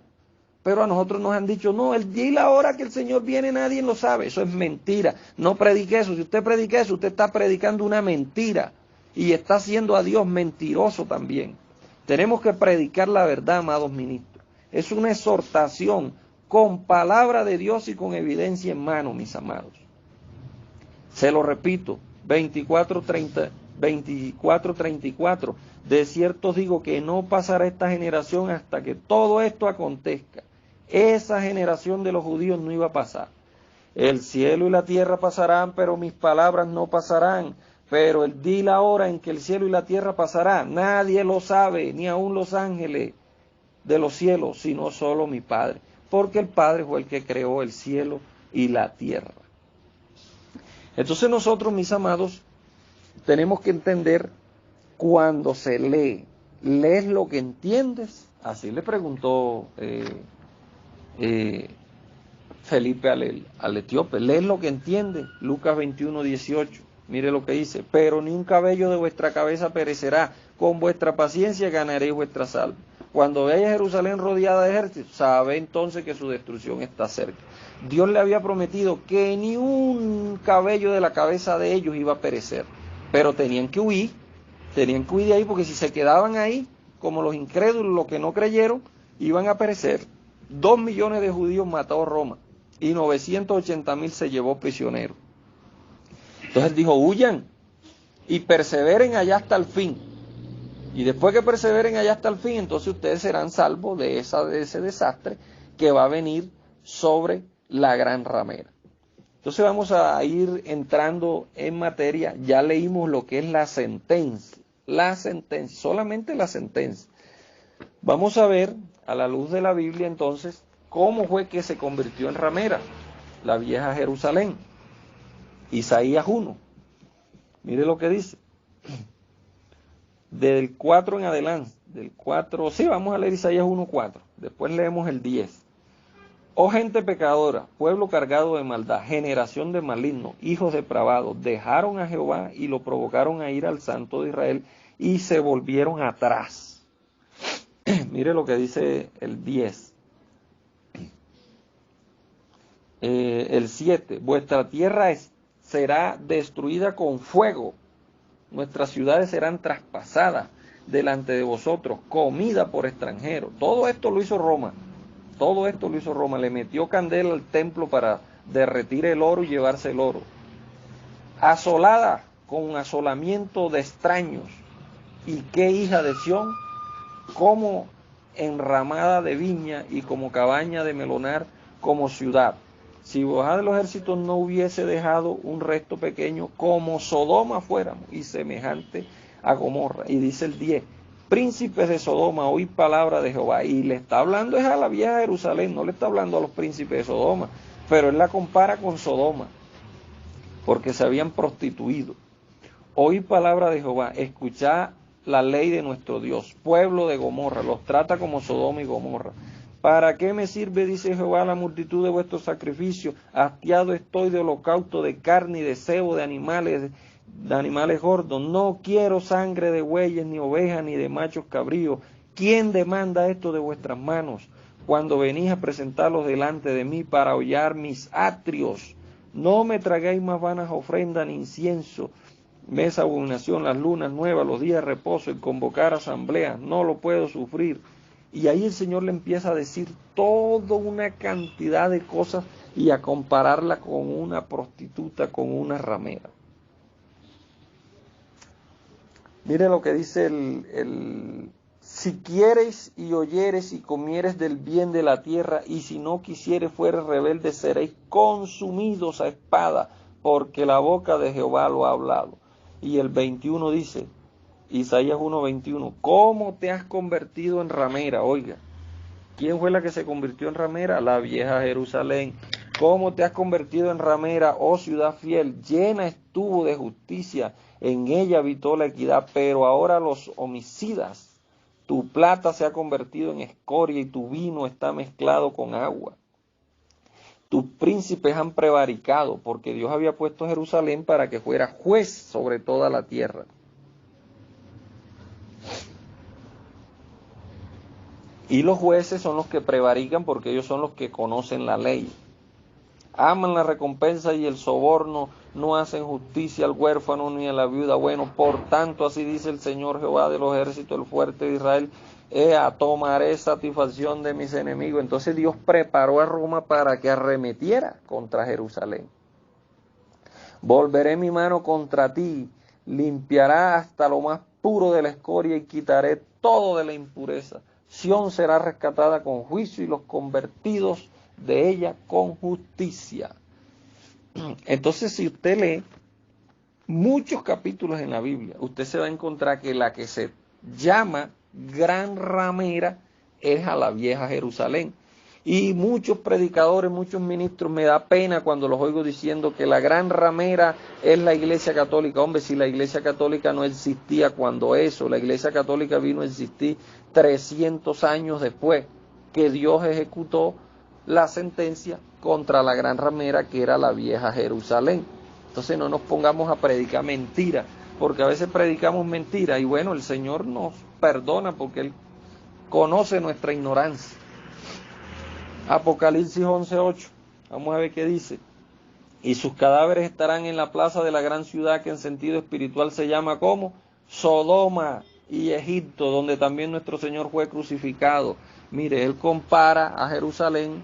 S1: Pero a nosotros nos han dicho, no, el día y la hora que el Señor viene nadie lo sabe. Eso es mentira. No predique eso. Si usted predica eso, usted está predicando una mentira. Y está haciendo a Dios mentiroso también. Tenemos que predicar la verdad, amados ministros. Es una exhortación con palabra de Dios y con evidencia en mano, mis amados. Se lo repito, 24:34. De cierto os digo que no pasará esta generación hasta que todo esto acontezca. Esa generación de los judíos no iba a pasar. El cielo y la tierra pasarán, pero mis palabras no pasarán. Pero el día y la hora en que el cielo y la tierra pasará, nadie lo sabe, ni aun los ángeles de los cielos, sino solo mi Padre. Porque el Padre fue el que creó el cielo y la tierra. Entonces nosotros, mis amados, tenemos que entender cuando se lee. ¿Lees lo que entiendes? Así le preguntó Felipe al etíope. ¿Lees lo que entiendes? Lucas 21:18. Mire lo que dice, pero ni un cabello de vuestra cabeza perecerá, con vuestra paciencia ganaréis vuestra salva. Cuando veáis a Jerusalén rodeada de ejércitos, sabe entonces que su destrucción está cerca. Dios le había prometido que ni un cabello de la cabeza de ellos iba a perecer, pero tenían que huir de ahí, porque si se quedaban ahí, como los incrédulos, los que no creyeron, iban a perecer. 2 millones de judíos mató Roma y 980.000 se llevó prisioneros. Entonces dijo, huyan y perseveren allá hasta el fin. Y después que perseveren allá hasta el fin, entonces ustedes serán salvos de ese desastre que va a venir sobre la gran ramera. Entonces vamos a ir entrando en materia. Ya leímos lo que es la sentencia, solamente la sentencia. Vamos a ver, a la luz de la Biblia entonces, cómo fue que se convirtió en ramera la vieja Jerusalén. Isaías 1. Mire lo que dice. Del 4 en adelante, vamos a leer Isaías 1:4, después leemos el 10. Oh gente pecadora, pueblo cargado de maldad, generación de malignos, hijos depravados, dejaron a Jehová y lo provocaron a ir al Santo de Israel y se volvieron atrás. Mire lo que dice el 10. El 7, vuestra tierra será destruida con fuego. Nuestras ciudades serán traspasadas delante de vosotros, comida por extranjeros. Todo esto lo hizo Roma. Le metió candela al templo para derretir el oro y llevarse el oro. Asolada con asolamiento de extraños. ¿Y qué hija de Sión? Como enramada de viña y como cabaña de melonar, como ciudad. Si Jehová de los ejércitos no hubiese dejado un resto pequeño, como Sodoma fuéramos, y semejante a Gomorra. Y dice el 10, príncipes de Sodoma, oí palabra de Jehová. Y le está hablando es a la vieja Jerusalén, no le está hablando a los príncipes de Sodoma, pero él la compara con Sodoma, porque se habían prostituido. Oí palabra de Jehová, escuchad la ley de nuestro Dios, pueblo de Gomorra, los trata como Sodoma y Gomorra. ¿Para qué me sirve, dice Jehová, la multitud de vuestros sacrificios? Hastiado estoy de holocausto, de carne y de cebo de animales gordos. No quiero sangre de bueyes, ni ovejas, ni de machos cabríos. ¿Quién demanda esto de vuestras manos? Cuando venís a presentarlos delante de mí para hollar mis atrios. No me tragáis más vanas ofrendas ni incienso. Mesa abominación, las lunas nuevas, los días de reposo, el convocar asambleas. No lo puedo sufrir. Y ahí el Señor le empieza a decir toda una cantidad de cosas y a compararla con una prostituta, con una ramera. Mire lo que dice si quieres y oyeres y comieres del bien de la tierra, y si no quisieres fueres rebelde, seréis consumidos a espada, porque la boca de Jehová lo ha hablado. Y el 21 dice, Isaías 1:21, ¿cómo te has convertido en ramera? Oiga, ¿quién fue la que se convirtió en ramera? La vieja Jerusalén. ¿Cómo te has convertido en ramera, oh ciudad fiel? Llena estuvo de justicia, en ella habitó la equidad, pero ahora los homicidas, tu plata se ha convertido en escoria y tu vino está mezclado con agua. Tus príncipes han prevaricado, porque Dios había puesto a Jerusalén para que fuera juez sobre toda la tierra. Y los jueces son los que prevarican porque ellos son los que conocen la ley. Aman la recompensa y el soborno, no hacen justicia al huérfano ni a la viuda. Bueno, por tanto, así dice el Señor Jehová de los ejércitos, el fuerte de Israel, tomaré satisfacción de mis enemigos. Entonces Dios preparó a Roma para que arremetiera contra Jerusalén. Volveré mi mano contra ti, limpiará hasta lo más puro de la escoria y quitaré todo de la impureza. Sión será rescatada con juicio y los convertidos de ella con justicia. Entonces, si usted lee muchos capítulos en la Biblia, usted se va a encontrar que la que se llama gran ramera es a la vieja Jerusalén. Y muchos predicadores, muchos ministros, me da pena cuando los oigo diciendo que la gran ramera es la Iglesia Católica. Hombre, si la Iglesia Católica no existía cuando eso, la Iglesia Católica vino a existir 300 años después que Dios ejecutó la sentencia contra la gran ramera que era la vieja Jerusalén. Entonces no nos pongamos a predicar mentiras, porque a veces predicamos mentiras y bueno, el Señor nos perdona porque Él conoce nuestra ignorancia. Apocalipsis 11:8. Vamos a ver qué dice. Y sus cadáveres estarán en la plaza de la gran ciudad, que en sentido espiritual se llama como Sodoma y Egipto, donde también nuestro Señor fue crucificado. Mire, él compara a Jerusalén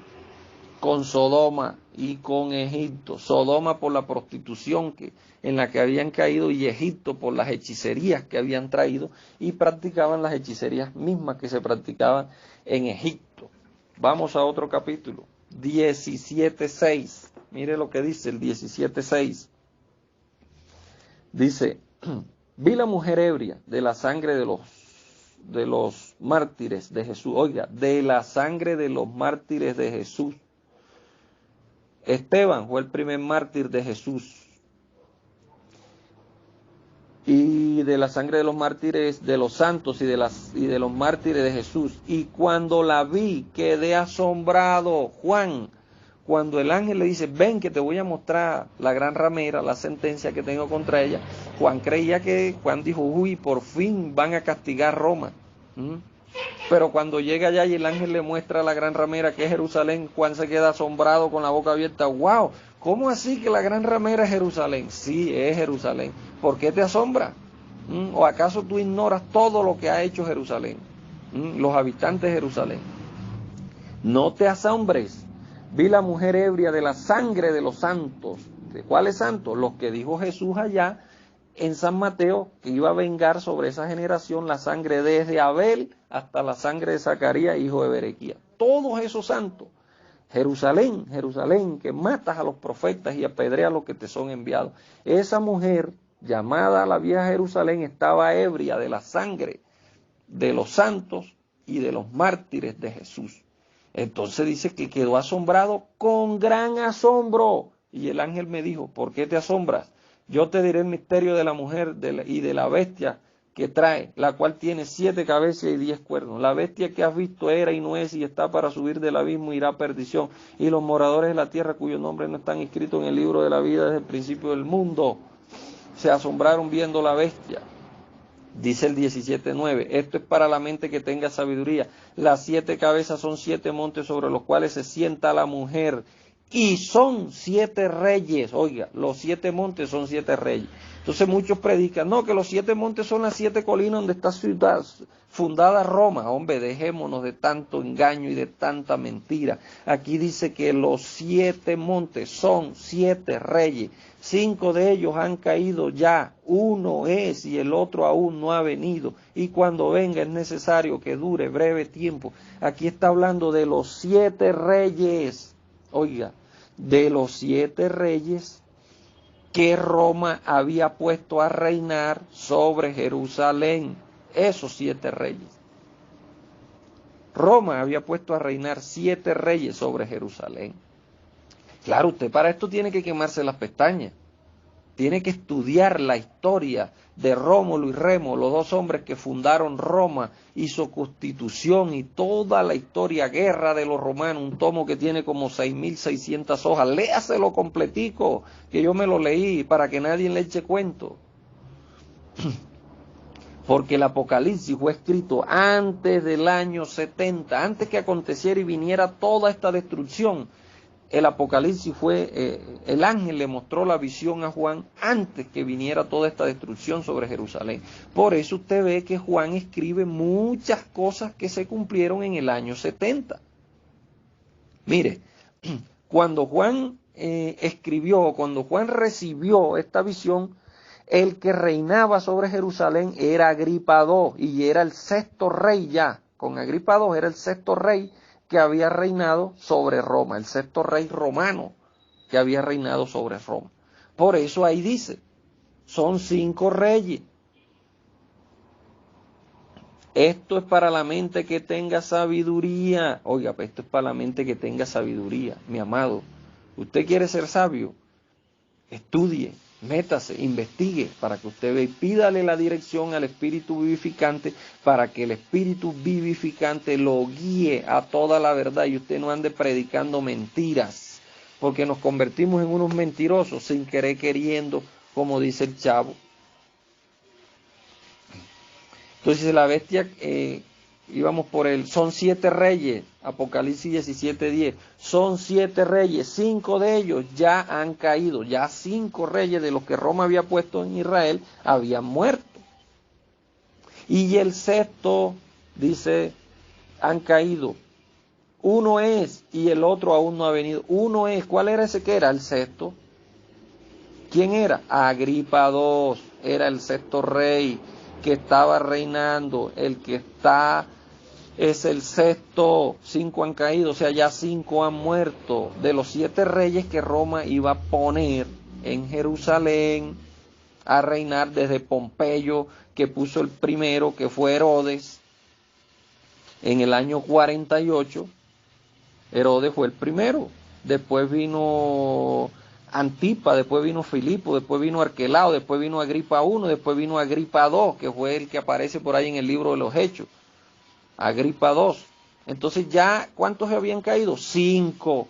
S1: con Sodoma y con Egipto. Sodoma por la prostitución en la que habían caído, y Egipto por las hechicerías que habían traído y practicaban las hechicerías mismas que se practicaban en Egipto. Vamos a otro capítulo, 17:6. Mire lo que dice el 17:6. Dice: vi la mujer ebria de la sangre de los mártires de Jesús. Oiga, de la sangre de los mártires de Jesús. Esteban fue el primer mártir de Jesús. Y de la sangre de los mártires, de los santos y de los mártires de Jesús. Y cuando la vi, quedé asombrado. Juan, cuando el ángel le dice: ven que te voy a mostrar la gran ramera, la sentencia que tengo contra ella, Juan dijo: uy, por fin van a castigar Roma. Pero cuando llega allá y el ángel le muestra la gran ramera, que es Jerusalén, Juan se queda asombrado con la boca abierta. ¡Wow! ¿Cómo así que la gran ramera es Jerusalén? Sí, es Jerusalén. ¿Por qué te asombra? ¿O acaso tú ignoras todo lo que ha hecho Jerusalén? Los habitantes de Jerusalén. No te asombres. Vi la mujer ebria de la sangre de los santos. ¿De cuáles santos? Los que dijo Jesús allá en San Mateo, que iba a vengar sobre esa generación la sangre desde Abel hasta la sangre de Zacarías, hijo de Berequía. Todos esos santos. Jerusalén, Jerusalén, que matas a los profetas y apedreas a los que te son enviados. Esa mujer, llamada la vieja Jerusalén, estaba ebria de la sangre de los santos y de los mártires de Jesús. Entonces dice que quedó asombrado con gran asombro. Y el ángel me dijo: ¿por qué te asombras? Yo te diré el misterio de la mujer y de la bestia que trae, la cual tiene 7 cabezas y 10 cuernos. La bestia que has visto era y no es, y está para subir del abismo, irá a perdición. Y los moradores de la tierra, cuyos nombres no están escritos en el libro de la vida desde el principio del mundo, se asombraron viendo la bestia. Dice el 17:9, esto es para la mente que tenga sabiduría. Las 7 cabezas son 7 montes sobre los cuales se sienta la mujer, y son 7 reyes. Oiga, los 7 montes son 7 reyes. Entonces muchos predican, no, que los 7 montes son las 7 colinas donde está fundada Roma. Hombre, dejémonos de tanto engaño y de tanta mentira. Aquí dice que los 7 montes son 7 reyes. 5 de ellos han caído ya, uno es y el otro aún no ha venido. Y cuando venga es necesario que dure breve tiempo. Aquí está hablando de los 7 reyes. Oiga, de los 7 reyes que Roma había puesto a reinar sobre Jerusalén. Esos 7 reyes. Roma había puesto a reinar 7 reyes sobre Jerusalén. Claro, usted para esto tiene que quemarse las pestañas. Tiene que estudiar la historia de Rómulo y Remo, los 2 hombres que fundaron Roma y su constitución, y toda la historia, guerra de los romanos, un tomo que tiene como 6.600 hojas. Léaselo completico, que yo me lo leí para que nadie le eche cuento. Porque el Apocalipsis fue escrito antes del año 70, antes que aconteciera y viniera toda esta destrucción. El Apocalipsis el ángel le mostró la visión a Juan antes que viniera toda esta destrucción sobre Jerusalén. Por eso usted ve que Juan escribe muchas cosas que se cumplieron en el año 70. Mire, cuando Juan cuando Juan recibió esta visión, el que reinaba sobre Jerusalén era Agripa II, y era el 6º rey ya. Con Agripa II era el 6º rey que había reinado sobre Roma, el 6º rey romano que había reinado sobre Roma. Por eso ahí dice, son 5 reyes. Esto es para la mente que tenga sabiduría. Oiga, pues esto es para la mente que tenga sabiduría, mi amado. ¿Usted quiere ser sabio? Estudie, métase, investigue, para que usted vea, y pídale la dirección al Espíritu vivificante, para que el Espíritu vivificante lo guíe a toda la verdad y usted no ande predicando mentiras, porque nos convertimos en unos mentirosos sin querer queriendo, como dice el chavo. Entonces la bestia íbamos por él. Son 7 reyes, Apocalipsis 17:10. Son 7 reyes, 5 de ellos ya han caído. Ya 5 reyes de los que Roma había puesto en Israel habían muerto. Y el sexto, dice, han caído. Uno es y el otro aún no ha venido. Uno es, ¿cuál era ese que era? El sexto. ¿Quién era? Agripa II, era el sexto rey que estaba reinando. El que está es el sexto. 5 han caído, o sea, ya 5 han muerto. De los 7 reyes que Roma iba a poner en Jerusalén a reinar, desde Pompeyo, que puso el primero, que fue Herodes, en el año 48. Herodes fue el primero. Después vino Antipa, después vino Filipo, después vino Arquelao, después vino Agripa I, después vino Agripa II, que fue el que aparece por ahí en el libro de los Hechos. Agripa II. Entonces ya, ¿cuántos habían caído? 5.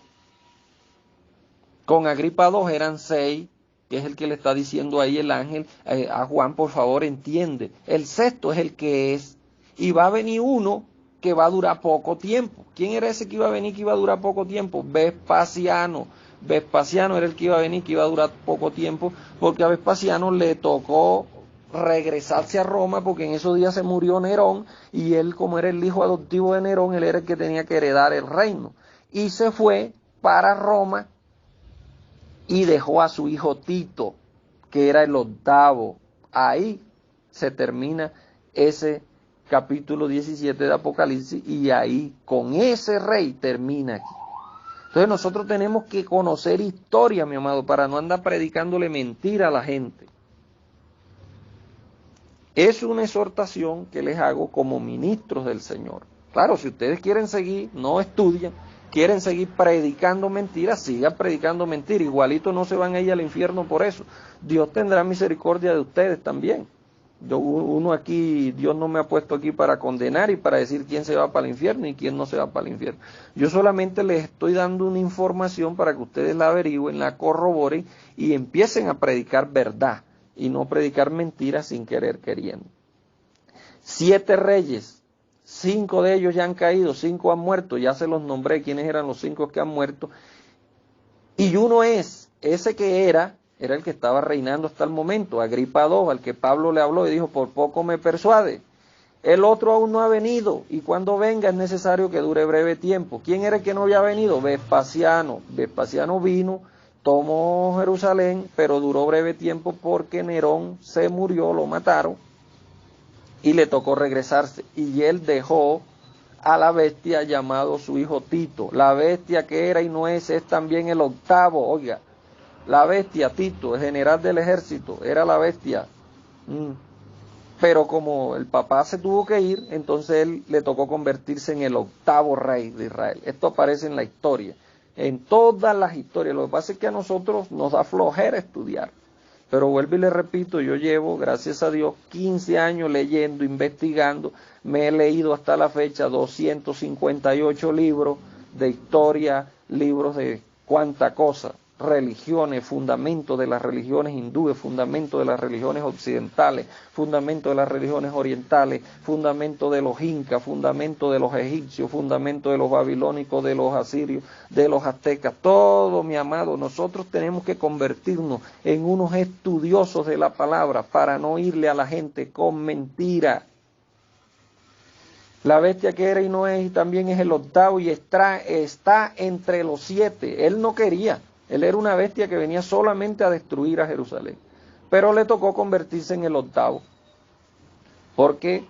S1: Con Agripa II eran 6, que es el que le está diciendo ahí el ángel a Juan, por favor, entiende. El sexto es el que es, y va a venir uno que va a durar poco tiempo. ¿Quién era ese que iba a venir que iba a durar poco tiempo? Vespasiano. Vespasiano era el que iba a venir que iba a durar poco tiempo, porque a Vespasiano le tocó regresarse a Roma, porque en esos días se murió Nerón, y él, como era el hijo adoptivo de Nerón, él era el que tenía que heredar el reino. Y se fue para Roma y dejó a su hijo Tito, que era el 8º. Ahí se termina ese capítulo 17 de Apocalipsis, y ahí con ese rey termina aquí. Entonces nosotros tenemos que conocer historia, mi amado, para no andar predicándole mentira a la gente. Es una exhortación que les hago como ministros del Señor. Claro, si ustedes quieren seguir, no estudian, quieren seguir predicando mentiras, sigan predicando mentiras. Igualito no se van a ir al infierno por eso. Dios tendrá misericordia de ustedes también. Uno aquí, Dios no me ha puesto aquí para condenar y para decir quién se va para el infierno y quién no se va para el infierno. Yo solamente les estoy dando una información para que ustedes la averigüen, la corroboren y empiecen a predicar verdad y no predicar mentiras sin querer queriendo. 7 reyes, 5 de ellos ya han caído, 5 han muerto, ya se los nombré quiénes eran los 5 que han muerto. Y uno es, ese que era el que estaba reinando hasta el momento, Agripa II, al que Pablo le habló y dijo, por poco me persuade. El otro aún no ha venido, y cuando venga es necesario que dure breve tiempo. ¿Quién era el que no había venido? Vespasiano. Vespasiano vino, tomó Jerusalén, pero duró breve tiempo porque Nerón se murió, lo mataron, y le tocó regresarse. Y él dejó a la bestia llamado su hijo Tito. La bestia que era y no es también el 8º, oiga. La bestia, Tito, el general del ejército, era la bestia. Pero como el papá se tuvo que ir, entonces él le tocó convertirse en el 8º rey de Israel. Esto aparece en la historia, en todas las historias. Lo que pasa es que a nosotros nos da flojera estudiar. Pero vuelvo y le repito, yo llevo, gracias a Dios, 15 años leyendo, investigando. Me he leído hasta la fecha 258 libros de historia, libros de cuánta cosa. Religiones, fundamentos de las religiones hindúes, fundamentos de las religiones occidentales, fundamentos de las religiones orientales, fundamentos de los incas, fundamentos de los egipcios, fundamentos de los babilónicos, de los asirios, de los aztecas. Todo, mi amado, nosotros tenemos que convertirnos en unos estudiosos de la palabra para no irle a la gente con mentira. La bestia que era y no es, y también es el 8º y está entre los 7. Él no quería. Él era una bestia que venía solamente a destruir a Jerusalén. Pero le tocó convertirse en el 8º. Porque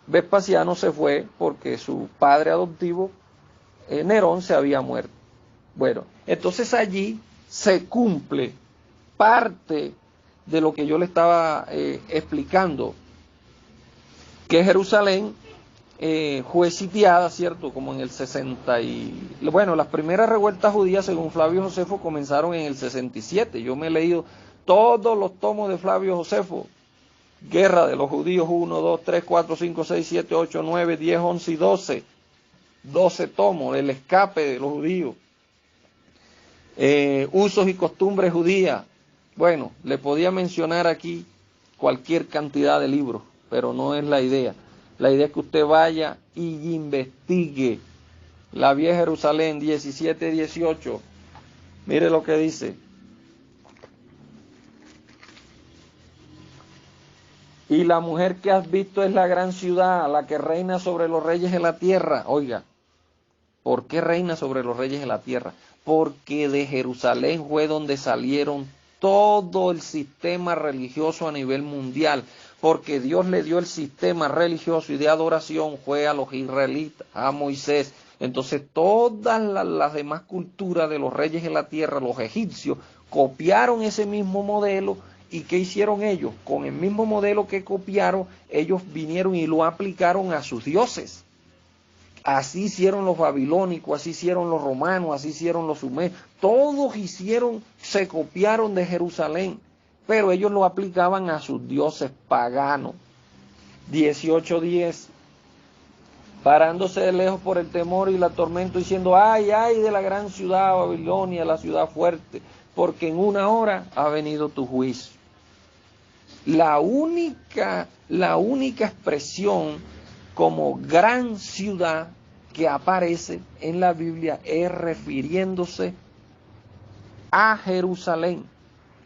S1: Vespasiano se fue porque su padre adoptivo, Nerón, se había muerto. Bueno, entonces allí se cumple parte de lo que yo le estaba explicando. Que Jerusalén fue sitiada, ¿cierto? Como en el 60 y... Bueno, las primeras revueltas judías, según Flavio Josefo, comenzaron en el 67. Yo me he leído todos los tomos de Flavio Josefo. Guerra de los judíos 1, 2, 3, 4, 5, 6, 7, 8, 9, 10, 11 y 12. 12 tomos, el escape de los judíos. Usos y costumbres judías. Bueno, le podía mencionar aquí cualquier cantidad de libros, pero no es la idea. La idea es que usted vaya y investigue. La Vieja Jerusalén 17-18. Mire lo que dice. Y la mujer que has visto es la gran ciudad, la que reina sobre los reyes de la tierra. Oiga, ¿por qué reina sobre los reyes de la tierra? Porque de Jerusalén fue donde salieron todo el sistema religioso a nivel mundial. Porque Dios le dio el sistema religioso y de adoración fue a los israelitas, a Moisés. Entonces todas las demás culturas de los reyes de la tierra, los egipcios, copiaron ese mismo modelo. ¿Y qué hicieron ellos? Con el mismo modelo que copiaron, ellos vinieron y lo aplicaron a sus dioses. Así hicieron los babilónicos, así hicieron los romanos, así hicieron los sumerios. Todos se copiaron de Jerusalén, pero ellos lo aplicaban a sus dioses paganos. 18:10. Parándose de lejos por el temor y la tormento, diciendo, ay, ay de la gran ciudad Babilonia, la ciudad fuerte, porque en una hora ha venido tu juicio. La única expresión como gran ciudad que aparece en la Biblia es refiriéndose a Jerusalén.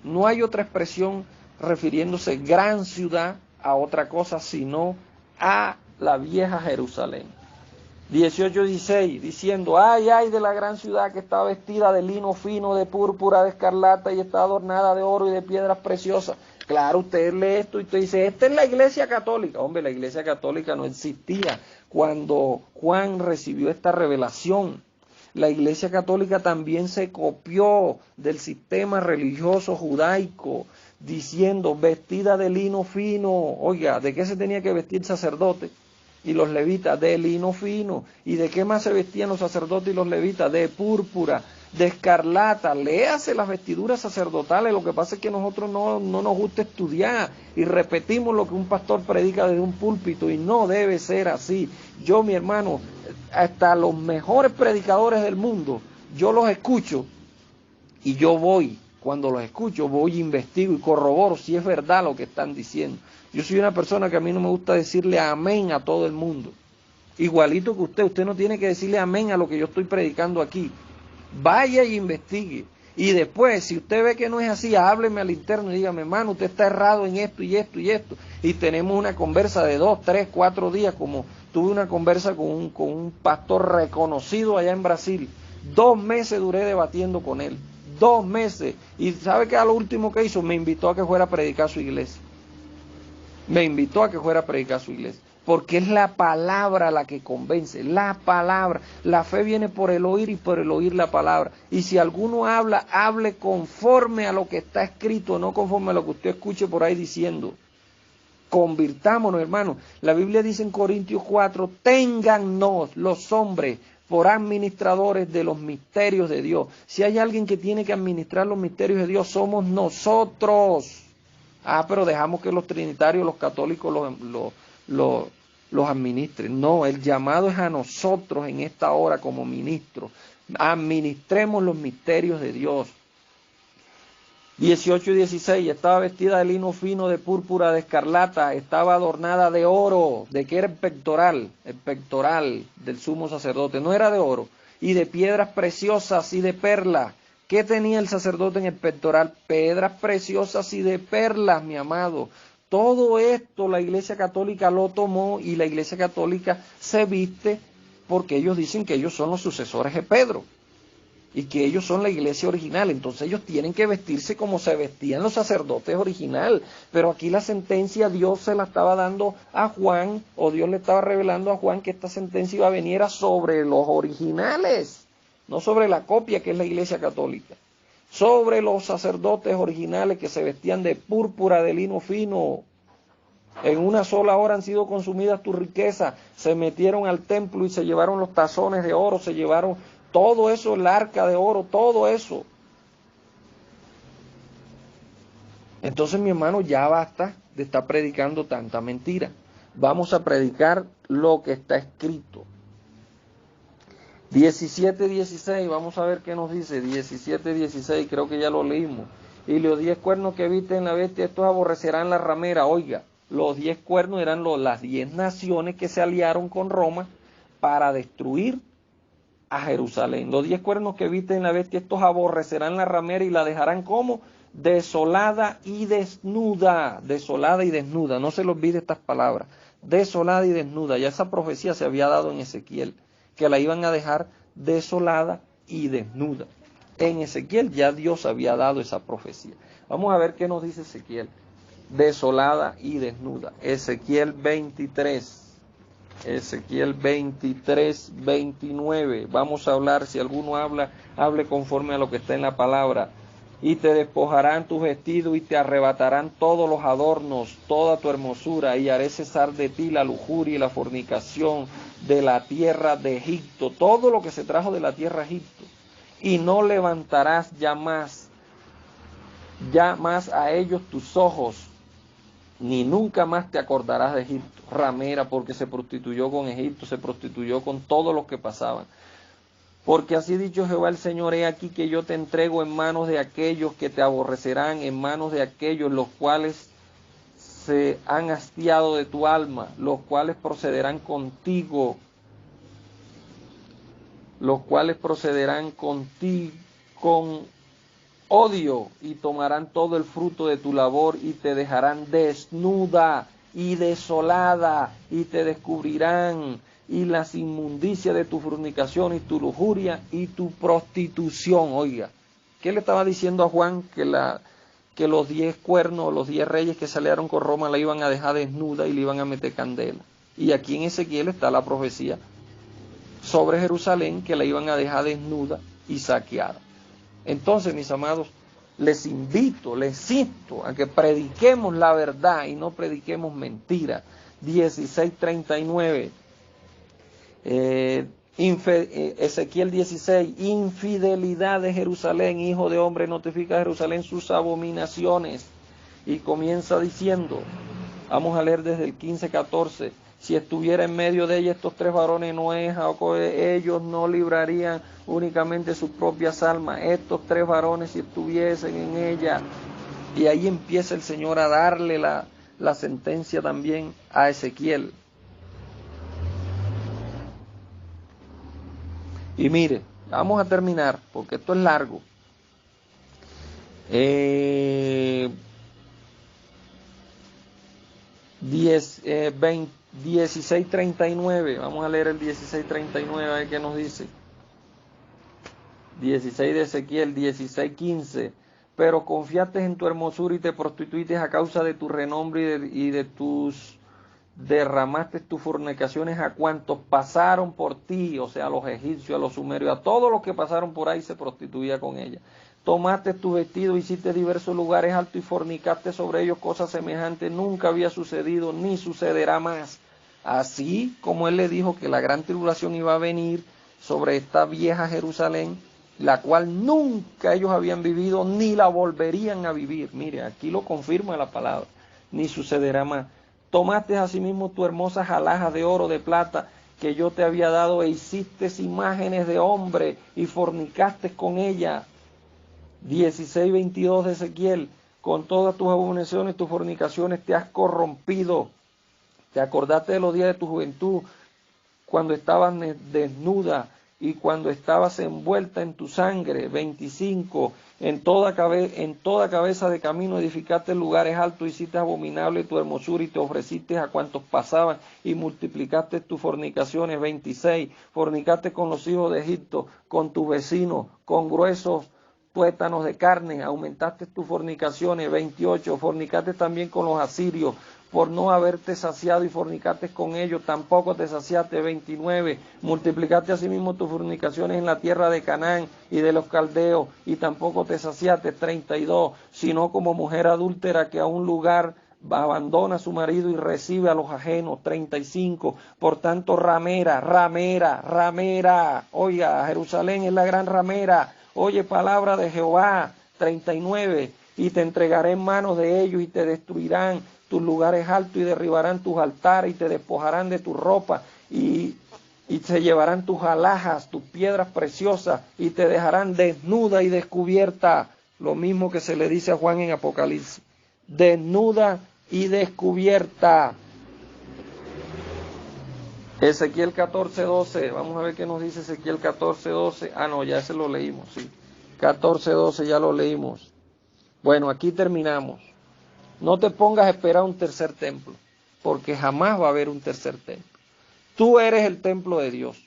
S1: No hay otra expresión refiriéndose gran ciudad a otra cosa sino a la vieja Jerusalén. 18:16, diciendo, ay, ay de la gran ciudad que está vestida de lino fino, de púrpura, de escarlata y está adornada de oro y de piedras preciosas. Claro, usted lee esto y usted dice, esta es la iglesia católica. Hombre, la iglesia católica no existía cuando Juan recibió esta revelación. La iglesia católica también se copió del sistema religioso judaico, diciendo, vestida de lino fino. Oiga, ¿de qué se tenía que vestir el sacerdote y los levitas? De lino fino. ¿Y de qué más se vestían los sacerdotes y los levitas? De púrpura, de escarlata. Léase las vestiduras sacerdotales. Lo que pasa es que nosotros no nos gusta estudiar y repetimos lo que un pastor predica desde un púlpito y no debe ser así. Yo, mi hermano, hasta los mejores predicadores del mundo, yo los escucho y yo voy, cuando los escucho, voy e investigo y corroboro si es verdad lo que están diciendo. Yo soy una persona que a mí no me gusta decirle amén a todo el mundo. Igualito que usted no tiene que decirle amén a lo que yo estoy predicando aquí. Vaya y investigue. Y después, si usted ve que no es así, hábleme al interno y dígame, hermano, usted está errado en esto y esto y esto. Y tenemos una conversa de 2, 3, 4 días, como tuve una conversa con un pastor reconocido allá en Brasil. 2 meses duré debatiendo con él. 2 meses. Y ¿sabe qué? A lo último que hizo, me invitó a que fuera a predicar a su iglesia. Me invitó a que fuera a predicar a su iglesia. Porque es la palabra la que convence, la palabra. La fe viene por el oír y por el oír la palabra. Y si alguno habla, hable conforme a lo que está escrito, no conforme a lo que usted escuche por ahí diciendo. Convirtámonos, hermanos. La Biblia dice en Corintios 4, téngannos los hombres por administradores de los misterios de Dios. Si hay alguien que tiene que administrar los misterios de Dios, somos nosotros. Pero dejamos que los trinitarios, los católicos los administren. No, el llamado es a nosotros en esta hora como ministros. Administremos los misterios de Dios. 18:16, estaba vestida de lino fino, de púrpura, de escarlata, estaba adornada de oro. ¿De qué era el pectoral? El pectoral del sumo sacerdote, no era de oro. Y de piedras preciosas y de perlas. ¿Qué tenía el sacerdote en el pectoral? Piedras preciosas y de perlas, mi amado. Todo esto la Iglesia Católica lo tomó y la Iglesia Católica se viste porque ellos dicen que ellos son los sucesores de Pedro y que ellos son la iglesia original. Entonces ellos tienen que vestirse como se vestían los sacerdotes original. Pero aquí la sentencia Dios se la estaba dando a Juan, o Dios le estaba revelando a Juan que esta sentencia iba a venir sobre los originales, no sobre la copia que es la Iglesia Católica. Sobre los sacerdotes originales que se vestían de púrpura, de lino fino. En una sola hora han sido consumidas tus riquezas. Se metieron al templo y se llevaron los tazones de oro, se llevaron todo eso, el arca de oro, todo eso. Entonces, mi hermano, ya basta de estar predicando tanta mentira. Vamos a predicar lo que está escrito. 17:16, vamos a ver qué nos dice. 17:16, creo que ya lo leímos. Y los 10 cuernos que viste en la bestia, estos aborrecerán la ramera. Oiga, Los 10 cuernos eran las 10 naciones que se aliaron con Roma para destruir a Jerusalén. Los 10 cuernos que viste en la bestia, estos aborrecerán la ramera y la dejarán como desolada y desnuda. Desolada y desnuda. No se le olvide estas palabras. Desolada y desnuda. Ya esa profecía se había dado en Ezequiel, que la iban a dejar desolada y desnuda. En Ezequiel ya Dios había dado esa profecía. Vamos a ver qué nos dice Ezequiel. Desolada y desnuda. Ezequiel 23. Ezequiel 23, 29. Vamos a hablar, si alguno habla, hable conforme a lo que está en la palabra. Y te despojarán tus vestidos y te arrebatarán todos los adornos, toda tu hermosura, y haré cesar de ti la lujuria y la fornicación de la tierra de Egipto, todo lo que se trajo de la tierra de Egipto. Y no levantarás ya más a ellos tus ojos, ni nunca más te acordarás de Egipto. Ramera, porque se prostituyó con Egipto, se prostituyó con todos los que pasaban. Porque así dicho Jehová el Señor, he aquí que yo te entrego en manos de aquellos que te aborrecerán, en manos de aquellos los cuales se han hastiado de tu alma, los cuales procederán contigo, con odio, y tomarán todo el fruto de tu labor y te dejarán desnuda y desolada, y te descubrirán y las inmundicias de tu fornicación y tu lujuria y tu prostitución. Oiga, ¿qué le estaba diciendo a Juan? Que los 10 cuernos, los 10 reyes que salieron con Roma la iban a dejar desnuda y le iban a meter candela. Y aquí en Ezequiel está la profecía sobre Jerusalén, que la iban a dejar desnuda y saqueada. Entonces, mis amados, les insto a que prediquemos la verdad y no prediquemos mentiras. 16:39. Ezequiel 16, infidelidad de Jerusalén, hijo de hombre, notifica a Jerusalén sus abominaciones. Y comienza diciendo, vamos a leer desde el 15:14, si estuviera en medio de ella estos 3 varones, Noé, Jacob, ellos no librarían únicamente sus propias almas, estos 3 varones si estuviesen en ella. Y ahí empieza el Señor a darle la sentencia también a Ezequiel. Y mire, vamos a terminar, porque esto es largo. 16:39, vamos a leer el 16:39, a ver qué nos dice. 16 de Ezequiel, 16:15. Pero confiaste en tu hermosura y te prostituiste a causa de tu renombre y de tus... derramaste tus fornicaciones a cuantos pasaron por ti, o sea, a los egipcios, a los sumerios, a todos los que pasaron por ahí se prostituía con ella. Tomaste tu vestido, hiciste diversos lugares altos y fornicaste sobre ellos cosas semejantes, nunca había sucedido ni sucederá más. Así como él le dijo que la gran tribulación iba a venir sobre esta vieja Jerusalén, la cual nunca ellos habían vivido ni la volverían a vivir. Mire, aquí lo confirma la palabra, ni sucederá más. Tomaste asimismo tu hermosas alhajas de oro, de plata, que yo te había dado, e hiciste imágenes de hombre, y fornicaste con ella. 16:22 de Ezequiel, con todas tus abominaciones, tus fornicaciones, te has corrompido. Te acordaste de los días de tu juventud, cuando estabas desnuda, y cuando estabas envuelta en tu sangre. 25, en toda cabeza de camino edificaste lugares altos, hiciste abominable tu hermosura y te ofreciste a cuantos pasaban y multiplicaste tus fornicaciones. 26, fornicaste con los hijos de Egipto, con tus vecinos, con gruesos tuétanos de carne, aumentaste tus fornicaciones. 28, fornicaste también con los asirios, por no haberte saciado y fornicaste con ellos, tampoco te saciaste. 29, multiplicaste asimismo tus fornicaciones en la tierra de Canaán y de los caldeos, y tampoco te saciaste. 32, sino como mujer adúltera que a un lugar abandona a su marido y recibe a los ajenos. 35, por tanto ramera, oiga, Jerusalén es la gran ramera, oye palabra de Jehová. 39, y te entregaré en manos de ellos y te destruirán tus lugares altos y derribarán tus altares y te despojarán de tu ropa y se llevarán tus alhajas, tus piedras preciosas y te dejarán desnuda y descubierta. Lo mismo que se le dice a Juan en Apocalipsis, desnuda y descubierta. Ezequiel 14:12, vamos a ver qué nos dice Ezequiel 14:12. Ah, no, ya se lo leímos, sí. 14:12 ya lo leímos. Bueno, aquí terminamos. No te pongas a esperar un tercer templo, porque jamás va a haber un tercer templo. Tú eres el templo de Dios.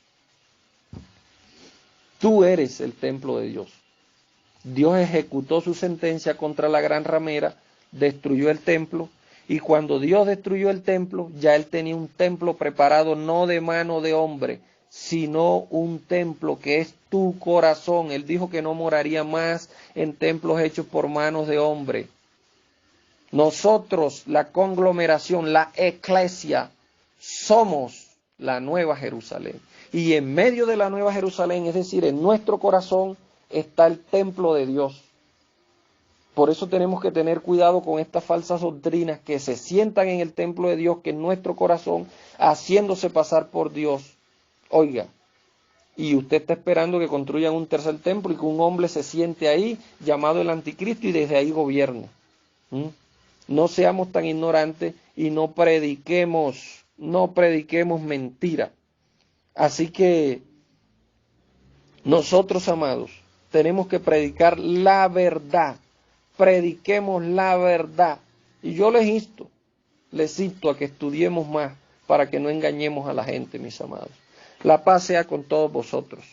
S1: Tú eres el templo de Dios. Dios ejecutó su sentencia contra la gran ramera, destruyó el templo, y cuando Dios destruyó el templo, ya Él tenía un templo preparado no de mano de hombre, sino un templo que es tu corazón. Él dijo que no moraría más en templos hechos por manos de hombre. Nosotros, la conglomeración, la eclesia, somos la nueva Jerusalén. Y en medio de la nueva Jerusalén, es decir, en nuestro corazón, está el templo de Dios. Por eso tenemos que tener cuidado con estas falsas doctrinas que se sientan en el templo de Dios, que es nuestro corazón, haciéndose pasar por Dios. Oiga, y usted está esperando que construyan un tercer templo y que un hombre se siente ahí, llamado el anticristo, y desde ahí gobierne. No seamos tan ignorantes y no prediquemos mentira. Así que nosotros, amados, tenemos que predicar la verdad. Prediquemos la verdad. Y yo les insto a que estudiemos más para que no engañemos a la gente, mis amados. La paz sea con todos vosotros.